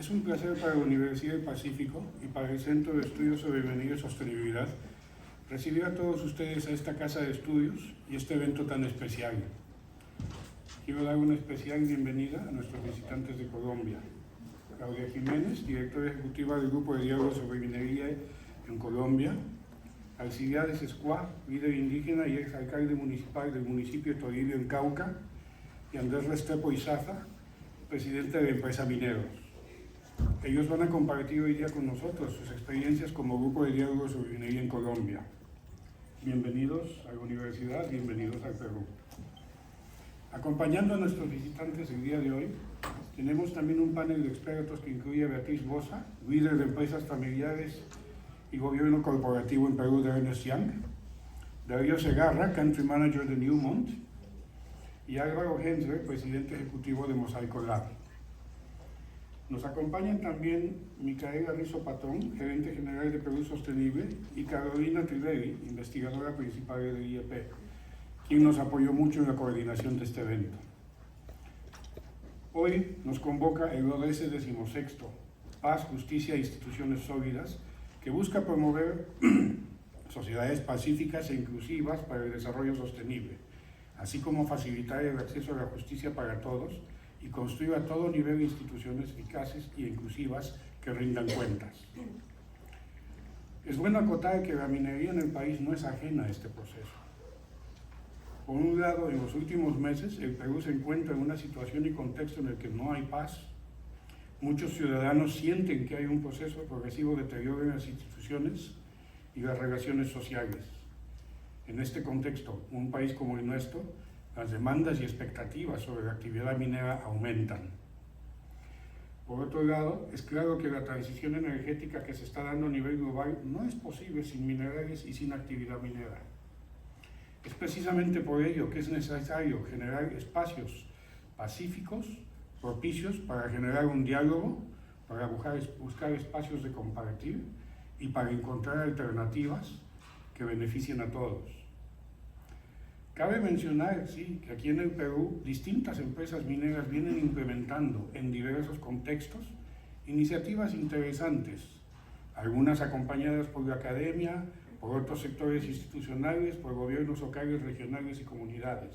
Es un placer para la Universidad del Pacífico y para el Centro de Estudios sobre Minería y Sostenibilidad recibir a todos ustedes a esta casa de estudios y este evento tan especial. Quiero dar una especial bienvenida a nuestros visitantes de Colombia. Claudia Jiménez, directora ejecutiva del Grupo de Diálogo sobre Minería en Colombia. Alcibiades Escuá, líder indígena y exalcalde municipal del municipio de Toribio en Cauca. Y Andrés Restrepo Izaza, presidente de la empresa Mineros. Ellos van a compartir hoy día con nosotros sus experiencias como Grupo de Diálogo sobre Minería en Colombia. Bienvenidos a la universidad, bienvenidos al Perú. Acompañando a nuestros visitantes el día de hoy, tenemos también un panel de expertos que incluye a Beatriz Bosa, líder de empresas familiares y gobierno corporativo en Perú de Ernst Young, Darío Segarra, country manager de Newmont, y Álvaro Hensler, presidente ejecutivo de Mosaico Lab. Nos acompañan también Micaela Rizzo Patrón, gerente general de Perú Sostenible, y Carolina Trivelli, investigadora principal del IEP, quien nos apoyó mucho en la coordinación de este evento. Hoy nos convoca el ODS 16, Paz, Justicia e Instituciones Sólidas, que busca promover sociedades pacíficas e inclusivas para el desarrollo sostenible, así como facilitar el acceso a la justicia para todos y construir a todo nivel instituciones eficaces e inclusivas que rindan cuentas. Es bueno acotar que la minería en el país no es ajena a este proceso. Por un lado, en los últimos meses, el Perú se encuentra en una situación y contexto en el que no hay paz. Muchos ciudadanos sienten que hay un proceso progresivo de deterioro en las instituciones y las relaciones sociales. En este contexto, un país como el nuestro, las demandas y expectativas sobre la actividad minera aumentan. Por otro lado, es claro que la transición energética que se está dando a nivel global no es posible sin minerales y sin actividad minera. Es precisamente por ello que es necesario generar espacios pacíficos, propicios para generar un diálogo, para buscar espacios de compartir y para encontrar alternativas que beneficien a todos. Cabe mencionar, sí, que aquí en el Perú distintas empresas mineras vienen implementando en diversos contextos iniciativas interesantes, algunas acompañadas por la academia, por otros sectores institucionales, por gobiernos locales, regionales y comunidades.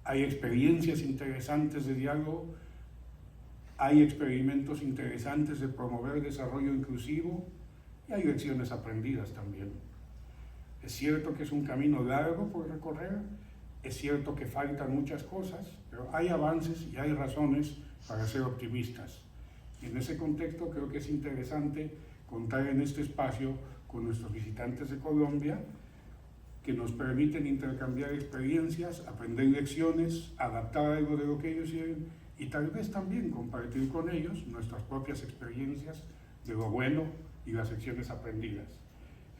Hay experiencias interesantes de diálogo, hay experimentos interesantes de promover desarrollo inclusivo y hay lecciones aprendidas también. Es cierto que es un camino largo por recorrer, es cierto que faltan muchas cosas, pero hay avances y hay razones para ser optimistas. Y en ese contexto creo que es interesante contar en este espacio con nuestros visitantes de Colombia, que nos permiten intercambiar experiencias, aprender lecciones, adaptar algo de lo que ellos tienen y tal vez también compartir con ellos nuestras propias experiencias de lo bueno y las lecciones aprendidas.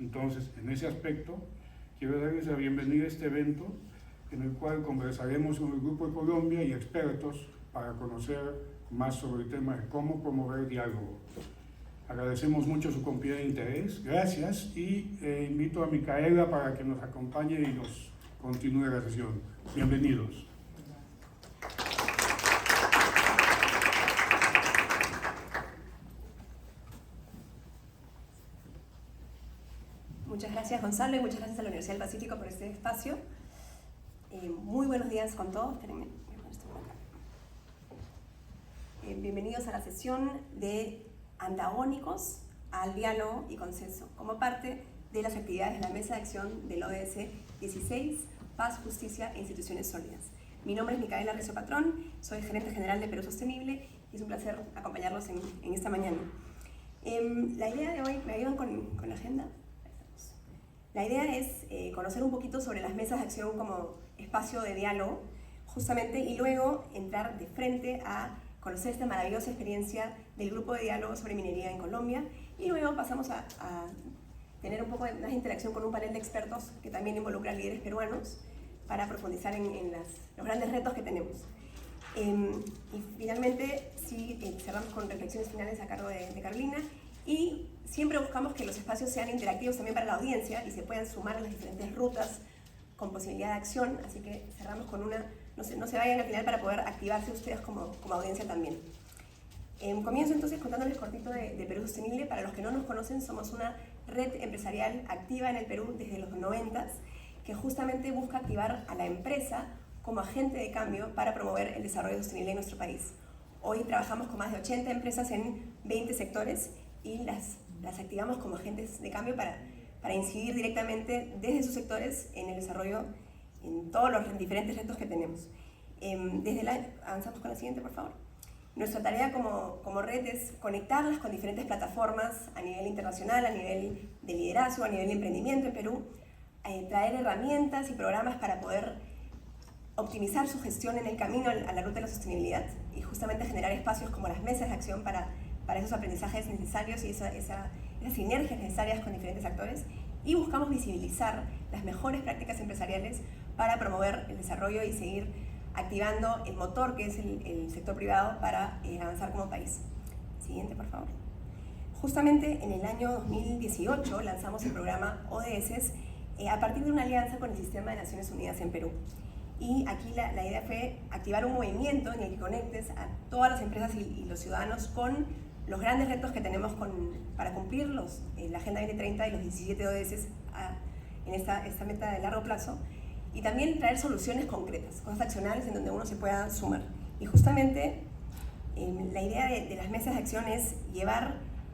Entonces, en ese aspecto, quiero darles la bienvenida a este evento en el cual conversaremos con el Grupo de Colombia y expertos para conocer más sobre el tema de cómo promover diálogo. Agradecemos mucho su confianza e interés, gracias, y invito a Micaela para que nos acompañe y nos continúe la sesión. Bienvenidos. Muchas gracias, Gonzalo, y muchas gracias a la Universidad del Pacífico por este espacio. Muy buenos días con todos. Bienvenidos a la sesión de Antagónicos al Diálogo y Consenso, como parte de las actividades de la Mesa de Acción del ODS 16, Paz, Justicia e Instituciones Sólidas. Mi nombre es Micaela Rizzo Patrón, soy gerente general de Perú Sostenible y es un placer acompañarlos en esta mañana. La idea de hoy, ¿me ayudan con la agenda? La idea es conocer un poquito sobre las mesas de acción como espacio de diálogo, justamente, y luego entrar de frente a conocer esta maravillosa experiencia del Grupo de Diálogo sobre Minería en Colombia, y luego pasamos a tener un poco de más interacción con un panel de expertos que también involucra líderes peruanos para profundizar en los grandes retos que tenemos. Y finalmente, sí, cerramos con reflexiones finales a cargo de Carolina, y siempre buscamos que los espacios sean interactivos también para la audiencia y se puedan sumar a las diferentes rutas con posibilidad de acción, así que cerramos con una, no se vayan al final para poder activarse ustedes como audiencia también. Comienzo entonces contándoles cortito de Perú Sostenible. Para los que no nos conocen, somos una red empresarial activa en el Perú desde los 90s, que justamente busca activar a la empresa como agente de cambio para promover el desarrollo sostenible en nuestro país. Hoy trabajamos con más de 80 empresas en 20 sectores y las activamos como agentes de cambio para incidir directamente desde sus sectores en el desarrollo, en todos los diferentes retos que tenemos. Avanzamos con la siguiente, por favor. Nuestra tarea como red es conectarlas con diferentes plataformas a nivel internacional, a nivel de liderazgo, a nivel de emprendimiento en Perú, traer herramientas y programas para poder optimizar su gestión en el camino a la ruta de la sostenibilidad y justamente generar espacios como las mesas de acción para esos aprendizajes necesarios y esas sinergias necesarias con diferentes actores, y buscamos visibilizar las mejores prácticas empresariales para promover el desarrollo y seguir activando el motor que es el sector privado para avanzar como país. Siguiente, por favor. Justamente en el año 2018 lanzamos el programa ODS a partir de una alianza con el Sistema de Naciones Unidas en Perú. Y aquí la idea fue activar un movimiento en el que conectes a todas las empresas y los ciudadanos con los grandes retos que tenemos para cumplir la Agenda 2030 y los 17 ODS en esta meta de largo plazo, y también traer soluciones concretas, cosas accionables en donde uno se pueda sumar. Y justamente la idea de las mesas de acción es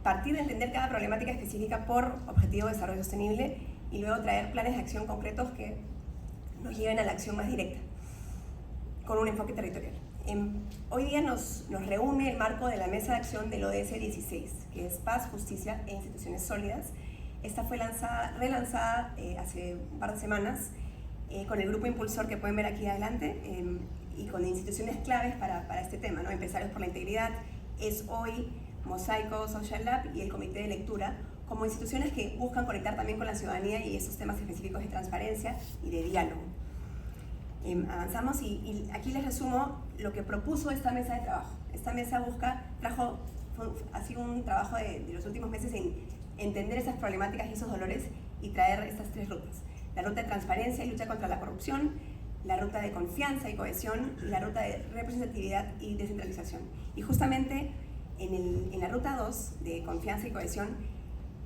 partir de entender cada problemática específica por objetivo de desarrollo sostenible y luego traer planes de acción concretos que nos lleven a la acción más directa, con un enfoque territorial. Hoy día nos reúne el marco de la mesa de acción del ODS 16, que es Paz, Justicia e Instituciones Sólidas. Esta fue relanzada hace un par de semanas con el grupo impulsor que pueden ver aquí adelante y con instituciones claves para este tema, ¿no? Empresarios por la Integridad, Es Hoy, Mosaico, Social Lab y el Comité de Lectura, como instituciones que buscan conectar también con la ciudadanía y esos temas específicos de transparencia y de diálogo. Avanzamos y aquí les resumo lo que propuso esta mesa de trabajo. Esta mesa ha sido un trabajo de los últimos meses en entender esas problemáticas y esos dolores y traer estas 3 rutas. La ruta de transparencia y lucha contra la corrupción, la ruta de confianza y cohesión y la ruta de representatividad y descentralización. Y justamente en la ruta 2 de confianza y cohesión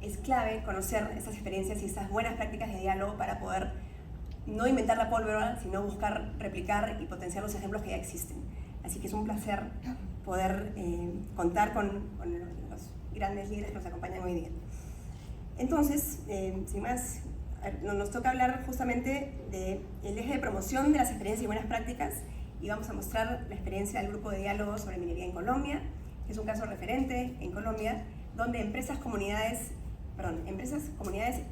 es clave conocer esas experiencias y esas buenas prácticas de diálogo para poder no inventar la pólvora, sino buscar replicar y potenciar los ejemplos que ya existen. Así que es un placer poder contar con los grandes líderes que nos acompañan hoy día. Entonces, sin más, nos toca hablar justamente del eje de promoción de las experiencias y buenas prácticas, y vamos a mostrar la experiencia del Grupo de Diálogo sobre Minería en Colombia, que es un caso referente en Colombia, donde empresas, comunidades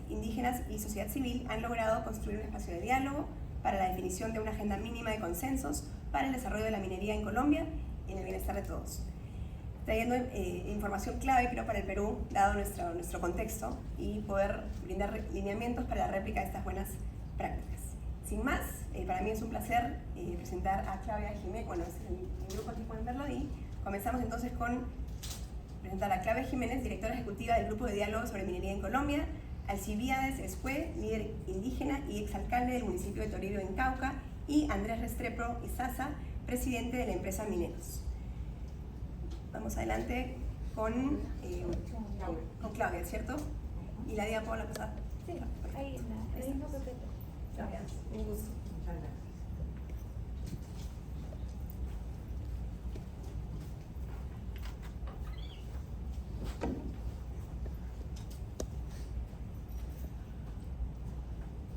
indígenas y sociedad civil han logrado construir un espacio de diálogo para la definición de una agenda mínima de consensos para el desarrollo de la minería en Colombia en el bienestar de todos. Trayendo información clave, creo, para el Perú, dado nuestro contexto, y poder brindar lineamientos para la réplica de estas buenas prácticas. Sin más, para mí es un placer presentar a Claudia Jiménez, bueno, es el grupo, aquí pueden verlo, y comenzamos entonces con presentar a Claudia Jiménez, directora ejecutiva del Grupo de Diálogo sobre Minería en Colombia, Alcibiades Escue, líder indígena y exalcalde del municipio de Toribio en Cauca, y Andrés Restrepo Izaza, presidente de la empresa Mineros. Vamos adelante con Claudia, ¿cierto? Y la diapo la pasada. Sí, ahí la misma perfecto. Claudia, un gusto. Muchas gracias.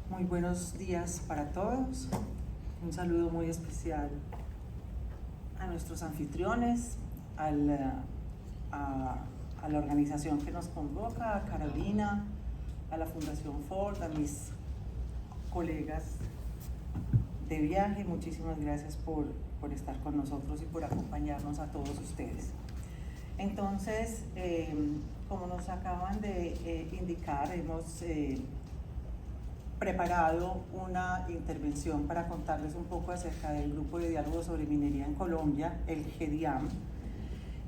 Muy buenos días para todos. Un saludo muy especial a nuestros anfitriones, a la organización que nos convoca, a Carolina, a la Fundación Ford, a mis colegas de viaje. Muchísimas gracias por estar con nosotros y por acompañarnos a todos ustedes. Entonces, como nos acaban de indicar, hemos preparado una intervención para contarles un poco acerca del Grupo de Diálogo sobre Minería en Colombia, el GDIAM,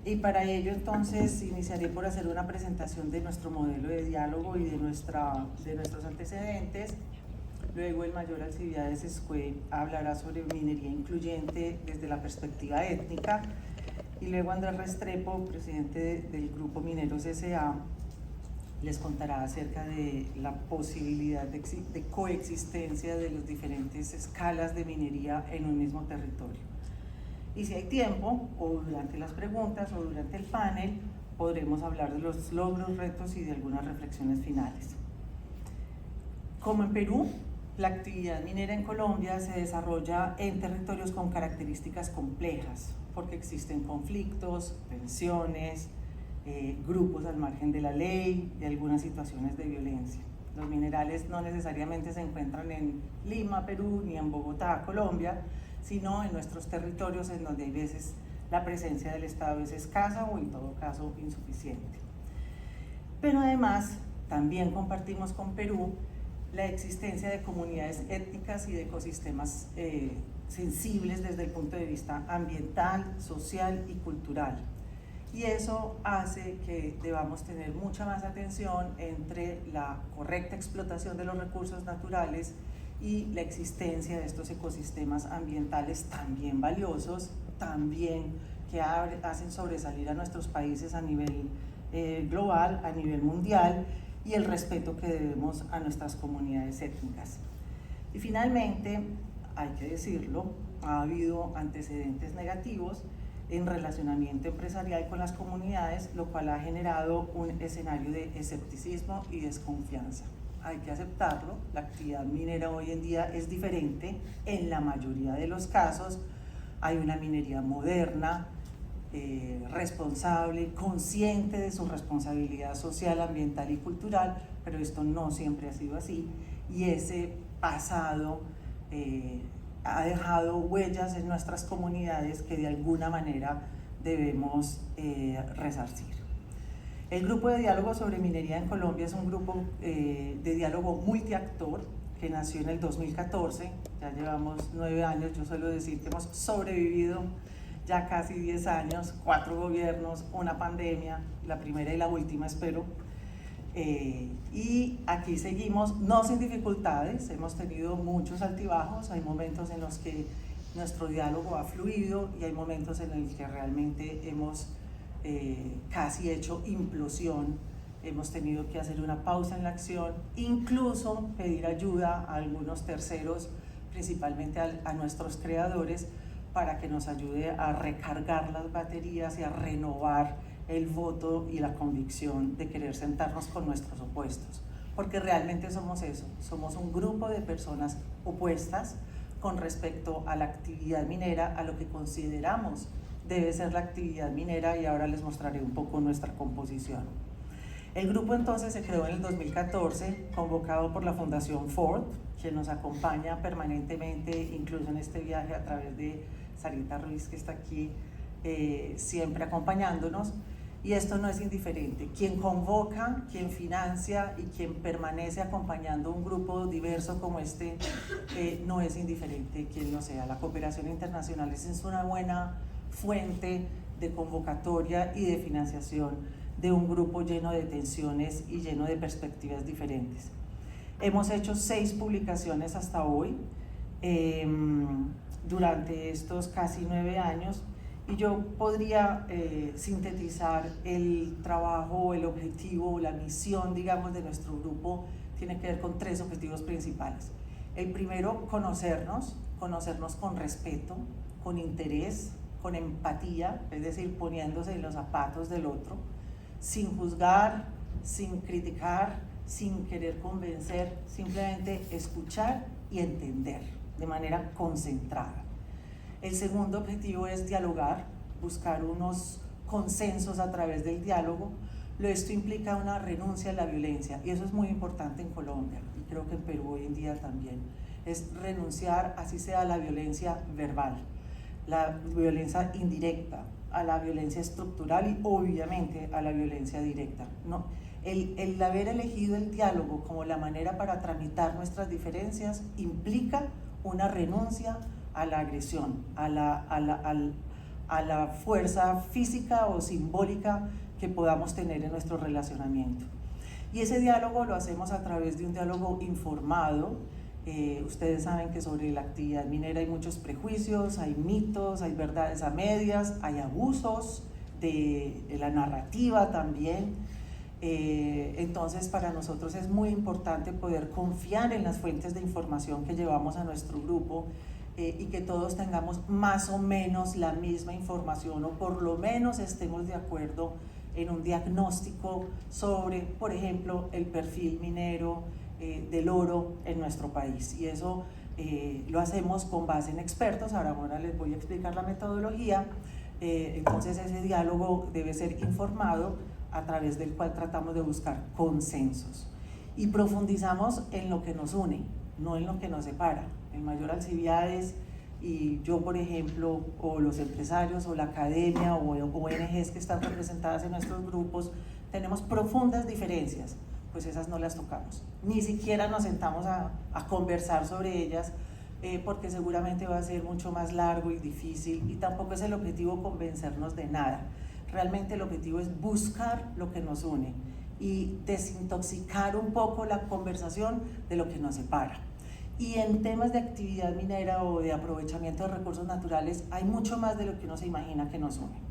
y para ello entonces iniciaré por hacer una presentación de nuestro modelo de diálogo y de nuestros antecedentes. Luego el mayor Alcibiades Escue hablará sobre minería incluyente desde la perspectiva étnica, y luego Andrés Restrepo, presidente del Grupo Mineros S.A., les contará acerca de la posibilidad de coexistencia de las diferentes escalas de minería en un mismo territorio. Y si hay tiempo, o durante las preguntas o durante el panel, podremos hablar de los logros, retos y de algunas reflexiones finales. Como en Perú, la actividad minera en Colombia se desarrolla en territorios con características complejas, porque existen conflictos, tensiones, grupos al margen de la ley y algunas situaciones de violencia. Los minerales no necesariamente se encuentran en Lima, Perú, ni en Bogotá, Colombia, sino en nuestros territorios en donde hay veces la presencia del Estado es escasa o en todo caso insuficiente. Pero además también compartimos con Perú la existencia de comunidades étnicas y de ecosistemas sensibles desde el punto de vista ambiental, social y cultural. Y eso hace que debamos tener mucha más atención entre la correcta explotación de los recursos naturales y la existencia de estos ecosistemas ambientales también valiosos, también que hacen sobresalir a nuestros países a nivel global, a nivel mundial, y el respeto que debemos a nuestras comunidades étnicas. Y finalmente, hay que decirlo, ha habido antecedentes negativos en relacionamiento empresarial con las comunidades, lo cual ha generado un escenario de escepticismo y desconfianza. Hay que aceptarlo, la actividad minera hoy en día es diferente, en la mayoría de los casos hay una minería moderna, responsable, consciente de su responsabilidad social, ambiental y cultural, pero esto no siempre ha sido así, y ese pasado ha dejado huellas en nuestras comunidades que de alguna manera debemos resarcir. El Grupo de Diálogo sobre Minería en Colombia es un grupo de diálogo multiactor que nació en el 2014, ya llevamos 9 años, yo suelo decir que hemos sobrevivido ya casi 10 años, 4 gobiernos, una pandemia, la primera y la última espero, y aquí seguimos, no sin dificultades, hemos tenido muchos altibajos, hay momentos en los que nuestro diálogo ha fluido y hay momentos en los que realmente hemos casi hecho implosión, hemos tenido que hacer una pausa en la acción, incluso pedir ayuda a algunos terceros, principalmente a nuestros creadores, para que nos ayude a recargar las baterías y a renovar el voto y la convicción de querer sentarnos con nuestros opuestos, porque realmente somos eso, somos un grupo de personas opuestas con respecto a la actividad minera, a lo que consideramos debe ser la actividad minera, y ahora les mostraré un poco nuestra composición. El grupo entonces se creó en el 2014, convocado por la Fundación Ford, que nos acompaña permanentemente, incluso en este viaje a través de Sarita Ruiz, que está aquí siempre acompañándonos, y esto no es indiferente. Quien convoca, quien financia y quien permanece acompañando un grupo diverso como este no es indiferente quien lo sea. La cooperación internacional es una buena fuente de convocatoria y de financiación de un grupo lleno de tensiones y lleno de perspectivas diferentes. Hemos hecho 6 publicaciones hasta hoy durante estos casi 9 años, y yo podría sintetizar el trabajo, el objetivo, la misión, digamos, de nuestro grupo. Tiene que ver con 3 objetivos principales. El primero, conocernos con respeto, con interés, con empatía, es decir, poniéndose en los zapatos del otro, sin juzgar, sin criticar, sin querer convencer, simplemente escuchar y entender de manera concentrada. El segundo objetivo es dialogar, buscar unos consensos a través del diálogo. Esto implica una renuncia a la violencia, y eso es muy importante en Colombia, y creo que en Perú hoy en día también. Es renunciar, así sea, a la violencia verbal, la violencia indirecta, a la violencia estructural y obviamente a la violencia directa. No, el haber elegido el diálogo como la manera para tramitar nuestras diferencias implica una renuncia a la agresión, a la fuerza física o simbólica que podamos tener en nuestro relacionamiento. Y ese diálogo lo hacemos a través de un diálogo informado, Ustedes saben que sobre la actividad minera hay muchos prejuicios, hay mitos, hay verdades a medias, hay abusos de la narrativa también. Entonces para nosotros es muy importante poder confiar en las fuentes de información que llevamos a nuestro grupo y que todos tengamos más o menos la misma información, o por lo menos estemos de acuerdo en un diagnóstico sobre, por ejemplo, el perfil minero del oro en nuestro país. Y eso lo hacemos con base en expertos. Ahora les voy a explicar la metodología. Entonces ese diálogo debe ser informado, a través del cual tratamos de buscar consensos. Y profundizamos en lo que nos une, no en lo que nos separa. El mayor Alcibiades y yo, por ejemplo, o los empresarios, o la academia, o ONGs que están representadas en nuestros grupos, tenemos profundas diferencias, pues esas no las tocamos. Ni siquiera nos sentamos a conversar sobre ellas, porque seguramente va a ser mucho más largo y difícil, y tampoco es el objetivo convencernos de nada. Realmente el objetivo es buscar lo que nos une y desintoxicar un poco la conversación de lo que nos separa. Y en temas de actividad minera o de aprovechamiento de recursos naturales hay mucho más de lo que uno se imagina que nos une.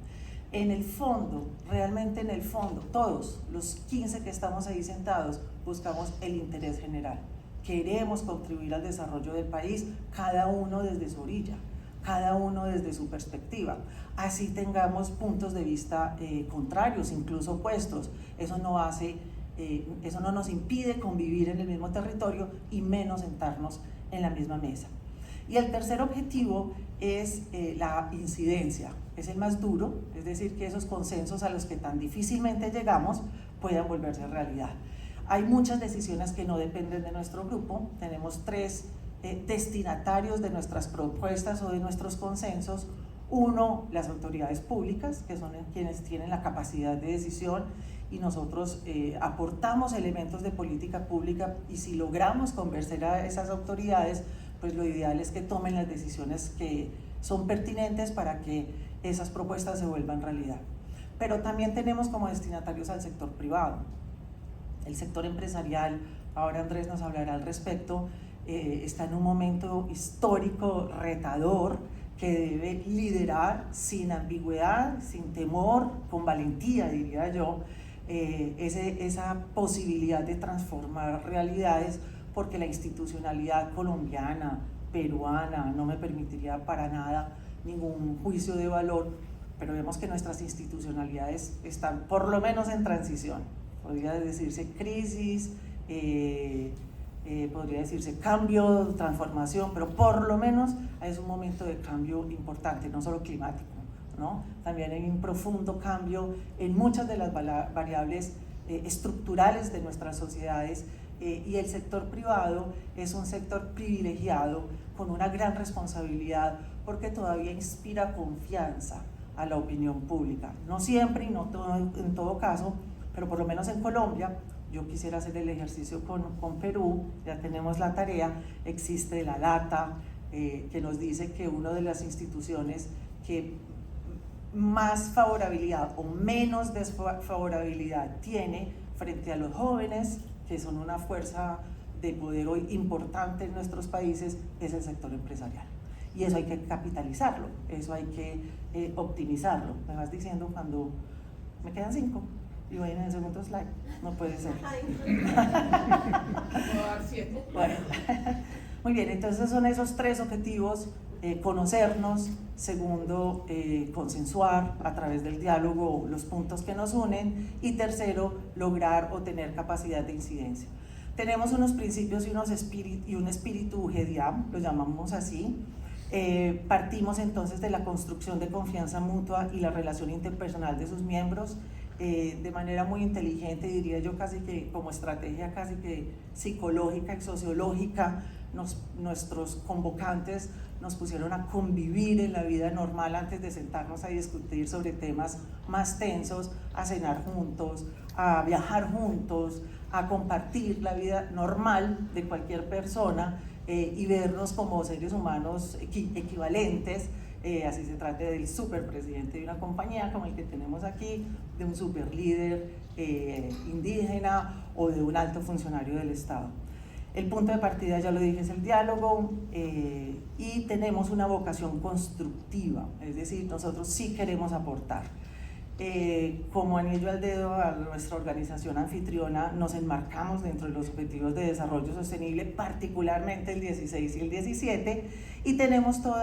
En el fondo, realmente en el fondo, todos los 15 que estamos ahí sentados buscamos el interés general. Queremos contribuir al desarrollo del país, cada uno desde su orilla, cada uno desde su perspectiva. Así tengamos puntos de vista contrarios, incluso opuestos. Eso no nos impide convivir en el mismo territorio y menos sentarnos en la misma mesa. Y el tercer objetivo es la incidencia. Es el más duro, es decir, que esos consensos a los que tan difícilmente llegamos puedan volverse realidad. Hay muchas decisiones que no dependen de nuestro grupo. Tenemos 3 destinatarios de nuestras propuestas o de nuestros consensos. Uno, las autoridades públicas, que son quienes tienen la capacidad de decisión, y nosotros aportamos elementos de política pública, y si logramos convencer a esas autoridades, pues lo ideal es que tomen las decisiones que son pertinentes para que esas propuestas se vuelvan realidad. Pero también tenemos como destinatarios al sector privado, el sector empresarial. Ahora Andrés nos hablará al respecto. Está en un momento histórico retador que debe liderar sin ambigüedad, sin temor, con valentía, diría yo, esa posibilidad de transformar realidades, porque la institucionalidad colombiana, peruana, no me permitiría para nada ningún juicio de valor, pero vemos que nuestras institucionalidades están por lo menos en transición. Podría decirse crisis, podría decirse cambio, transformación, pero por lo menos es un momento de cambio importante, no solo climático, ¿no? También hay un profundo cambio en muchas de las variables estructurales de nuestras sociedades, y el sector privado es un sector privilegiado con una gran responsabilidad, porque todavía inspira confianza a la opinión pública. No siempre y no en todo caso, pero por lo menos en Colombia. Yo quisiera hacer el ejercicio con Perú, ya tenemos la tarea. Existe la data que nos dice que una de las instituciones que más favorabilidad o menos desfavorabilidad tiene frente a los jóvenes, que son una fuerza de poder hoy importante en nuestros países, es el sector empresarial. Y eso hay que capitalizarlo, eso hay que optimizarlo. Me vas diciendo cuando me quedan 5. Y voy en el segundo slide, no puede ser. Bueno, muy bien, entonces son esos 3 objetivos: conocernos, segundo, consensuar a través del diálogo los puntos que nos unen, y tercero, lograr o tener capacidad de incidencia. Tenemos unos principios y un espíritu GEDIAM, lo llamamos así. Partimos entonces de la construcción de confianza mutua y la relación interpersonal de sus miembros, de manera muy inteligente, diría yo, casi que como estrategia casi que psicológica y sociológica. Nuestros convocantes nos pusieron a convivir en la vida normal antes de sentarnos a discutir sobre temas más tensos, a cenar juntos, a viajar juntos, a compartir la vida normal de cualquier persona, y vernos como seres humanos equivalentes. Así se trate del superpresidente de una compañía como el que tenemos aquí, de un superlíder indígena o de un alto funcionario del Estado. El punto de partida, ya lo dije, es el diálogo y tenemos una vocación constructiva, es decir, nosotros sí queremos aportar. Como anillo al dedo a nuestra organización anfitriona, nos enmarcamos dentro de los Objetivos de Desarrollo Sostenible, particularmente el 16 y el 17, y tenemos todo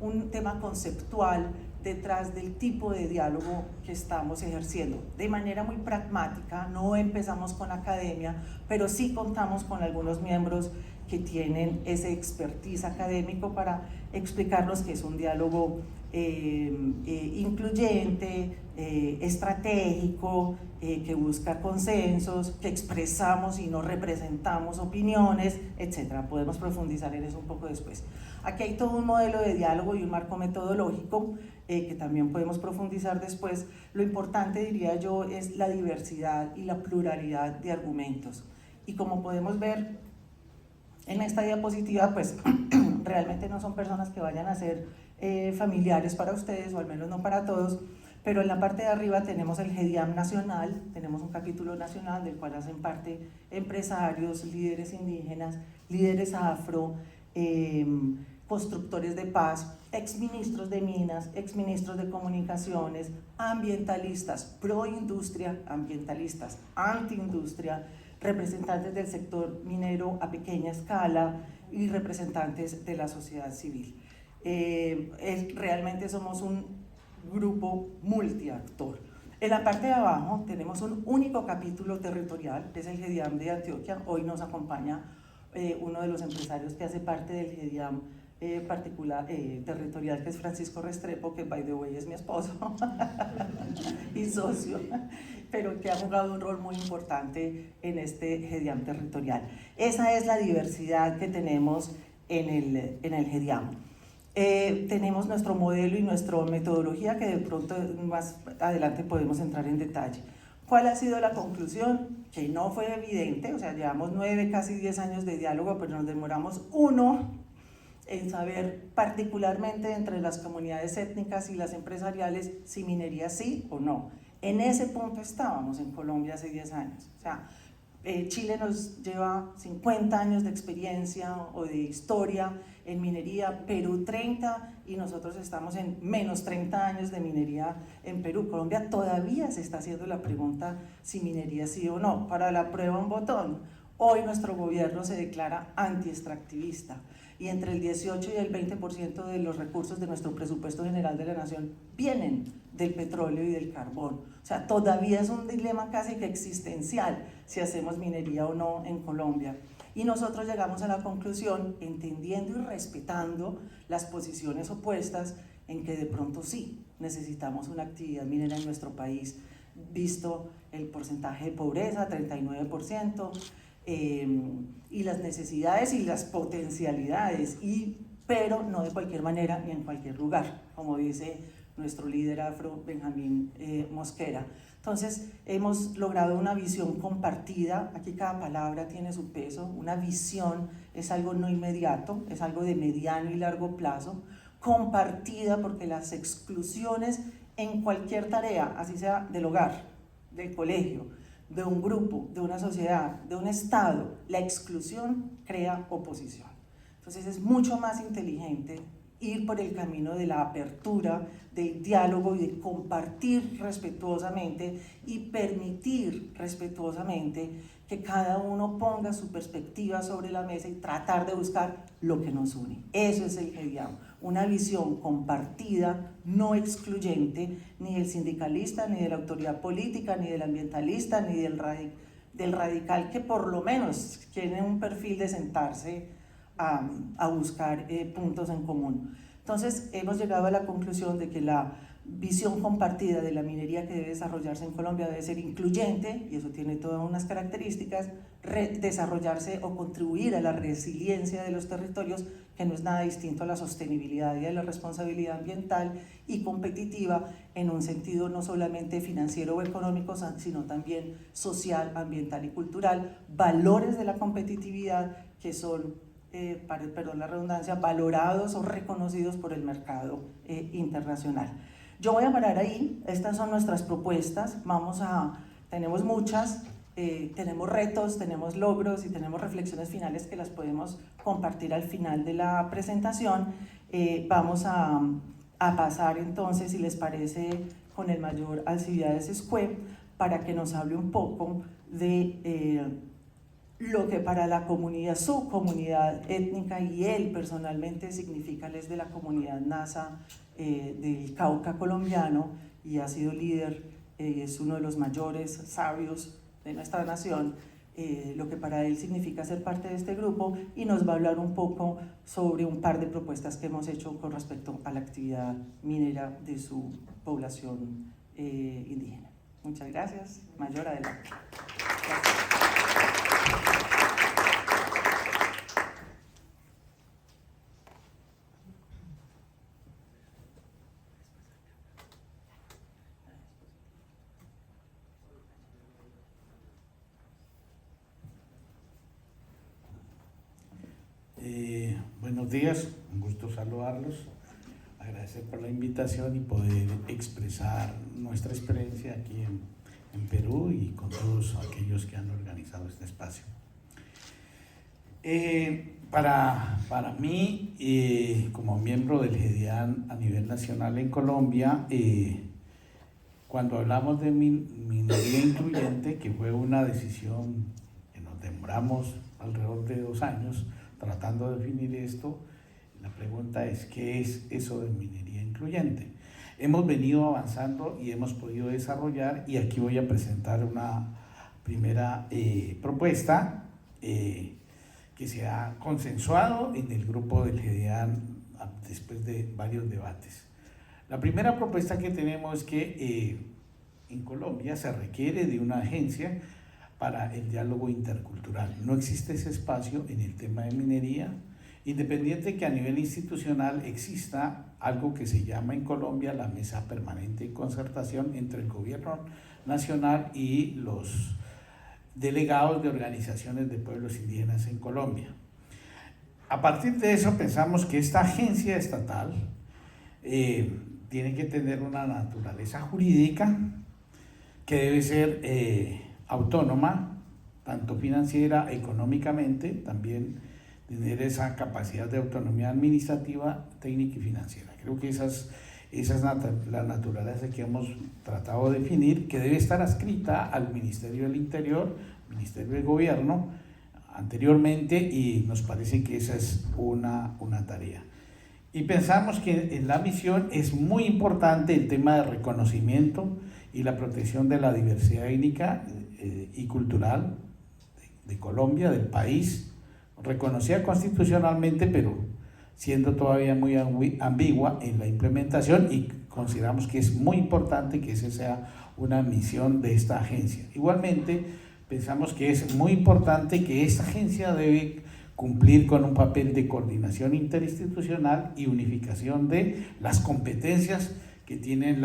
un tema conceptual detrás del tipo de diálogo que estamos ejerciendo. De manera muy pragmática, no empezamos con academia, pero sí contamos con algunos miembros que tienen ese expertise académico para explicarnos que es un diálogo incluyente, estratégico, que busca consensos, que expresamos y no representamos opiniones, etc. Podemos profundizar en eso un poco después. Aquí hay todo un modelo de diálogo y un marco metodológico que también podemos profundizar después. Lo importante, diría yo, es la diversidad y la pluralidad de argumentos. Y como podemos ver en esta diapositiva, pues realmente no son personas que vayan a ser familiares para ustedes, o al menos no para todos, pero en la parte de arriba tenemos el GEDIAM nacional, tenemos un capítulo nacional del cual hacen parte empresarios, líderes indígenas, líderes afro, constructores de paz, exministros de minas, exministros de comunicaciones, ambientalistas pro industria, ambientalistas anti-industria, representantes del sector minero a pequeña escala y representantes de la sociedad civil. Realmente somos un grupo multiactor. En la parte de abajo tenemos un único capítulo territorial, que es el GEDIAM de Antioquia. Hoy nos acompaña uno de los empresarios que hace parte del GEDIAM territorial, que es Francisco Restrepo, que by the way es mi esposo y socio, pero que ha jugado un rol muy importante en este GEDIAM territorial. Esa es la diversidad que tenemos en el GEDIAM. Tenemos nuestro modelo y nuestra metodología, que de pronto más adelante podemos entrar en detalle. ¿Cuál ha sido la conclusión? Que no fue evidente, o sea, llevamos 9, casi 10 años de diálogo, pero nos demoramos 1 en saber, particularmente entre las comunidades étnicas y las empresariales, si minería sí o no. En ese punto estábamos en Colombia hace 10 años. O sea, Chile nos lleva 50 años de experiencia o de historia en minería, Perú 30, y nosotros estamos en menos 30 años de minería en Perú. Colombia todavía se está haciendo la pregunta si minería sí o no. Para la prueba un botón. Hoy nuestro gobierno se declara anti-extractivista, y entre el 18 y el 20% de los recursos de nuestro presupuesto general de la nación vienen del petróleo y del carbón. O sea, todavía es un dilema casi que existencial si hacemos minería o no en Colombia. Y nosotros llegamos a la conclusión, entendiendo y respetando las posiciones opuestas, en que de pronto sí necesitamos una actividad minera en nuestro país, visto el porcentaje de pobreza, 39%, y las necesidades y las potencialidades, pero no de cualquier manera ni en cualquier lugar, como dice nuestro líder afro, Benjamín Mosquera. Entonces, hemos logrado una visión compartida. Aquí cada palabra tiene su peso. Una visión es algo no inmediato, es algo de mediano y largo plazo, compartida, porque las exclusiones en cualquier tarea, así sea del hogar, del colegio, de un grupo, de una sociedad, de un Estado, la exclusión crea oposición. Entonces es mucho más inteligente ir por el camino de la apertura, del diálogo y de compartir respetuosamente y permitir respetuosamente que cada uno ponga su perspectiva sobre la mesa y tratar de buscar lo que nos une. Eso es el GEDIAM, una visión compartida, no excluyente, ni del sindicalista, ni de la autoridad política, ni del ambientalista, ni del radical, que por lo menos tiene un perfil de sentarse a buscar puntos en común. Entonces hemos llegado a la conclusión de que la visión compartida de la minería que debe desarrollarse en Colombia debe ser incluyente, y eso tiene todas unas características, desarrollarse o contribuir a la resiliencia de los territorios, que no es nada distinto a la sostenibilidad y a la responsabilidad ambiental, y competitiva en un sentido no solamente financiero o económico, sino también social, ambiental y cultural, valores de la competitividad que son, perdón la redundancia, valorados o reconocidos por el mercado internacional. Yo voy a parar ahí. Estas son nuestras propuestas. Tenemos muchas, tenemos retos, tenemos logros y tenemos reflexiones finales que las podemos compartir al final de la presentación. Vamos a pasar entonces, si les parece, con el mayor Alcibiades Escué para que nos hable un poco de lo que para la comunidad, su comunidad étnica y él personalmente significa. Él es de la comunidad Nasa del Cauca colombiano y ha sido líder, es uno de los mayores sabios de nuestra nación, lo que para él significa ser parte de este grupo, y nos va a hablar un poco sobre un par de propuestas que hemos hecho con respecto a la actividad minera de su población indígena. Muchas gracias. Mayor, adelante. Gracias. Buenos días, un gusto saludarlos, agradecer por la invitación y poder expresar nuestra experiencia aquí en Perú y con todos aquellos que han organizado este espacio. Para mí, como miembro del GEDIAN a nivel nacional en Colombia, cuando hablamos de minería incluyente, que fue una decisión que nos demoramos alrededor de 2 años, tratando de definir esto, la pregunta es: ¿qué es eso de minería incluyente? Hemos venido avanzando y hemos podido desarrollar, y aquí voy a presentar una primera propuesta que se ha consensuado en el grupo del GEDIAN después de varios debates. La primera propuesta que tenemos es que en Colombia se requiere de una agencia para el diálogo intercultural. No existe ese espacio en el tema de minería, independiente que a nivel institucional exista algo que se llama en Colombia la Mesa Permanente de Concertación entre el gobierno nacional y los delegados de organizaciones de pueblos indígenas en Colombia. A partir de eso pensamos que esta agencia estatal tiene que tener una naturaleza jurídica que debe ser autónoma, tanto financiera, económicamente, también tener esa capacidad de autonomía administrativa, técnica y financiera. Creo que esa es la naturaleza que hemos tratado de definir, que debe estar adscrita al Ministerio del Interior, Ministerio del Gobierno, anteriormente, y nos parece que esa es una tarea. Y pensamos que en la misión es muy importante el tema de reconocimiento y la protección de la diversidad étnica y cultural de Colombia, del país, reconocida constitucionalmente, pero siendo todavía muy ambigua en la implementación, y consideramos que es muy importante que esa sea una misión de esta agencia. Igualmente, pensamos que es muy importante que esta agencia debe cumplir con un papel de coordinación interinstitucional y unificación de las competencias que tienen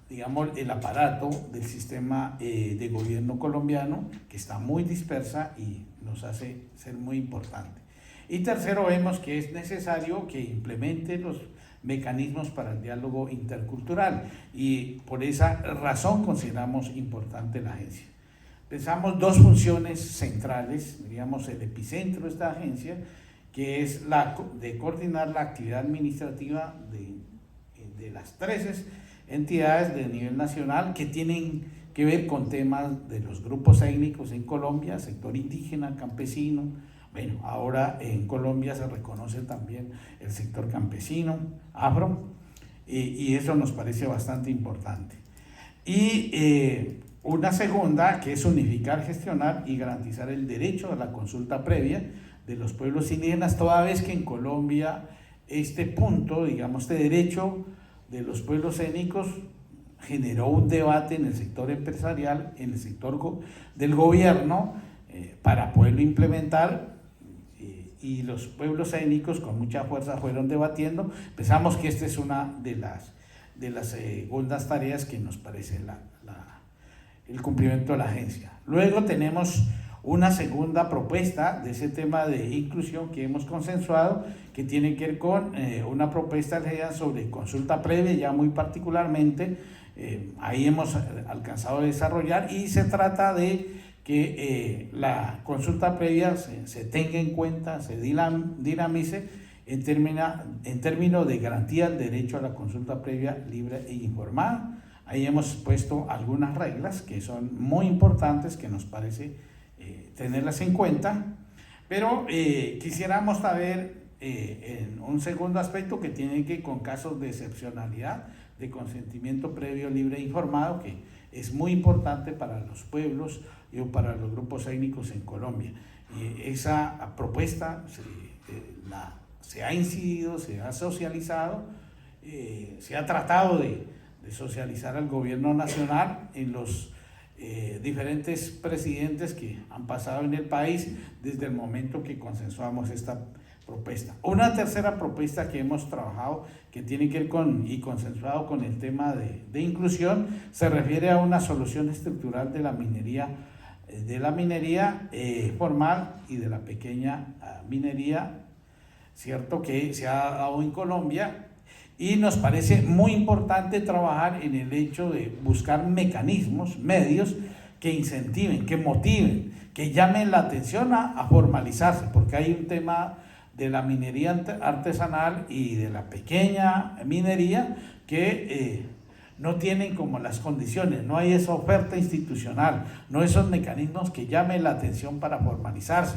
digamos, el aparato del sistema de gobierno colombiano, que está muy dispersa y nos hace ser muy importante. Y tercero, vemos que es necesario que implemente los mecanismos para el diálogo intercultural, y por esa razón consideramos importante la agencia. Pensamos 2 funciones centrales, diríamos el epicentro de esta agencia, que es la de coordinar la actividad administrativa de las 13 entidades de nivel nacional que tienen que ver con temas de los grupos étnicos en Colombia, sector indígena, campesino. Bueno, ahora en Colombia se reconoce también el sector campesino, afro, y eso nos parece bastante importante. Y una segunda, que es unificar, gestionar y garantizar el derecho a la consulta previa de los pueblos indígenas, toda vez que en Colombia este punto, digamos, este derecho de los pueblos étnicos generó un debate en el sector empresarial, en el sector del gobierno, para poderlo implementar, y los pueblos étnicos con mucha fuerza fueron debatiendo. Pensamos que esta es una de las segundas tareas que nos parece el cumplimiento de la agencia. Luego tenemos una segunda propuesta de ese tema de inclusión que hemos consensuado, que tiene que ver con una propuesta sobre consulta previa, ya muy particularmente ahí hemos alcanzado a desarrollar, y se trata de que la consulta previa se tenga en cuenta, se dinamice en términos de garantía del derecho a la consulta previa libre e informada. Ahí hemos puesto algunas reglas que son muy importantes, que nos parece tenerlas en cuenta, pero quisiéramos saber en un segundo aspecto que tiene que ver con casos de excepcionalidad de consentimiento previo libre e informado, que es muy importante para los pueblos y para los grupos étnicos en Colombia. Esa propuesta se ha incidido, se ha socializado, se ha tratado de socializar al gobierno nacional en los diferentes presidentes que han pasado en el país desde el momento que consensuamos esta propuesta. Una tercera propuesta que hemos trabajado, que tiene que ver con y consensuado con el tema de inclusión, se refiere a una solución estructural de la minería formal y de la pequeña minería, cierto, que se ha dado en Colombia, y nos parece muy importante trabajar en el hecho de buscar mecanismos, medios que incentiven, que motiven, que llamen la atención a formalizarse, porque hay un tema de la minería artesanal y de la pequeña minería que no tienen como las condiciones, no hay esa oferta institucional, no esos mecanismos que llamen la atención para formalizarse.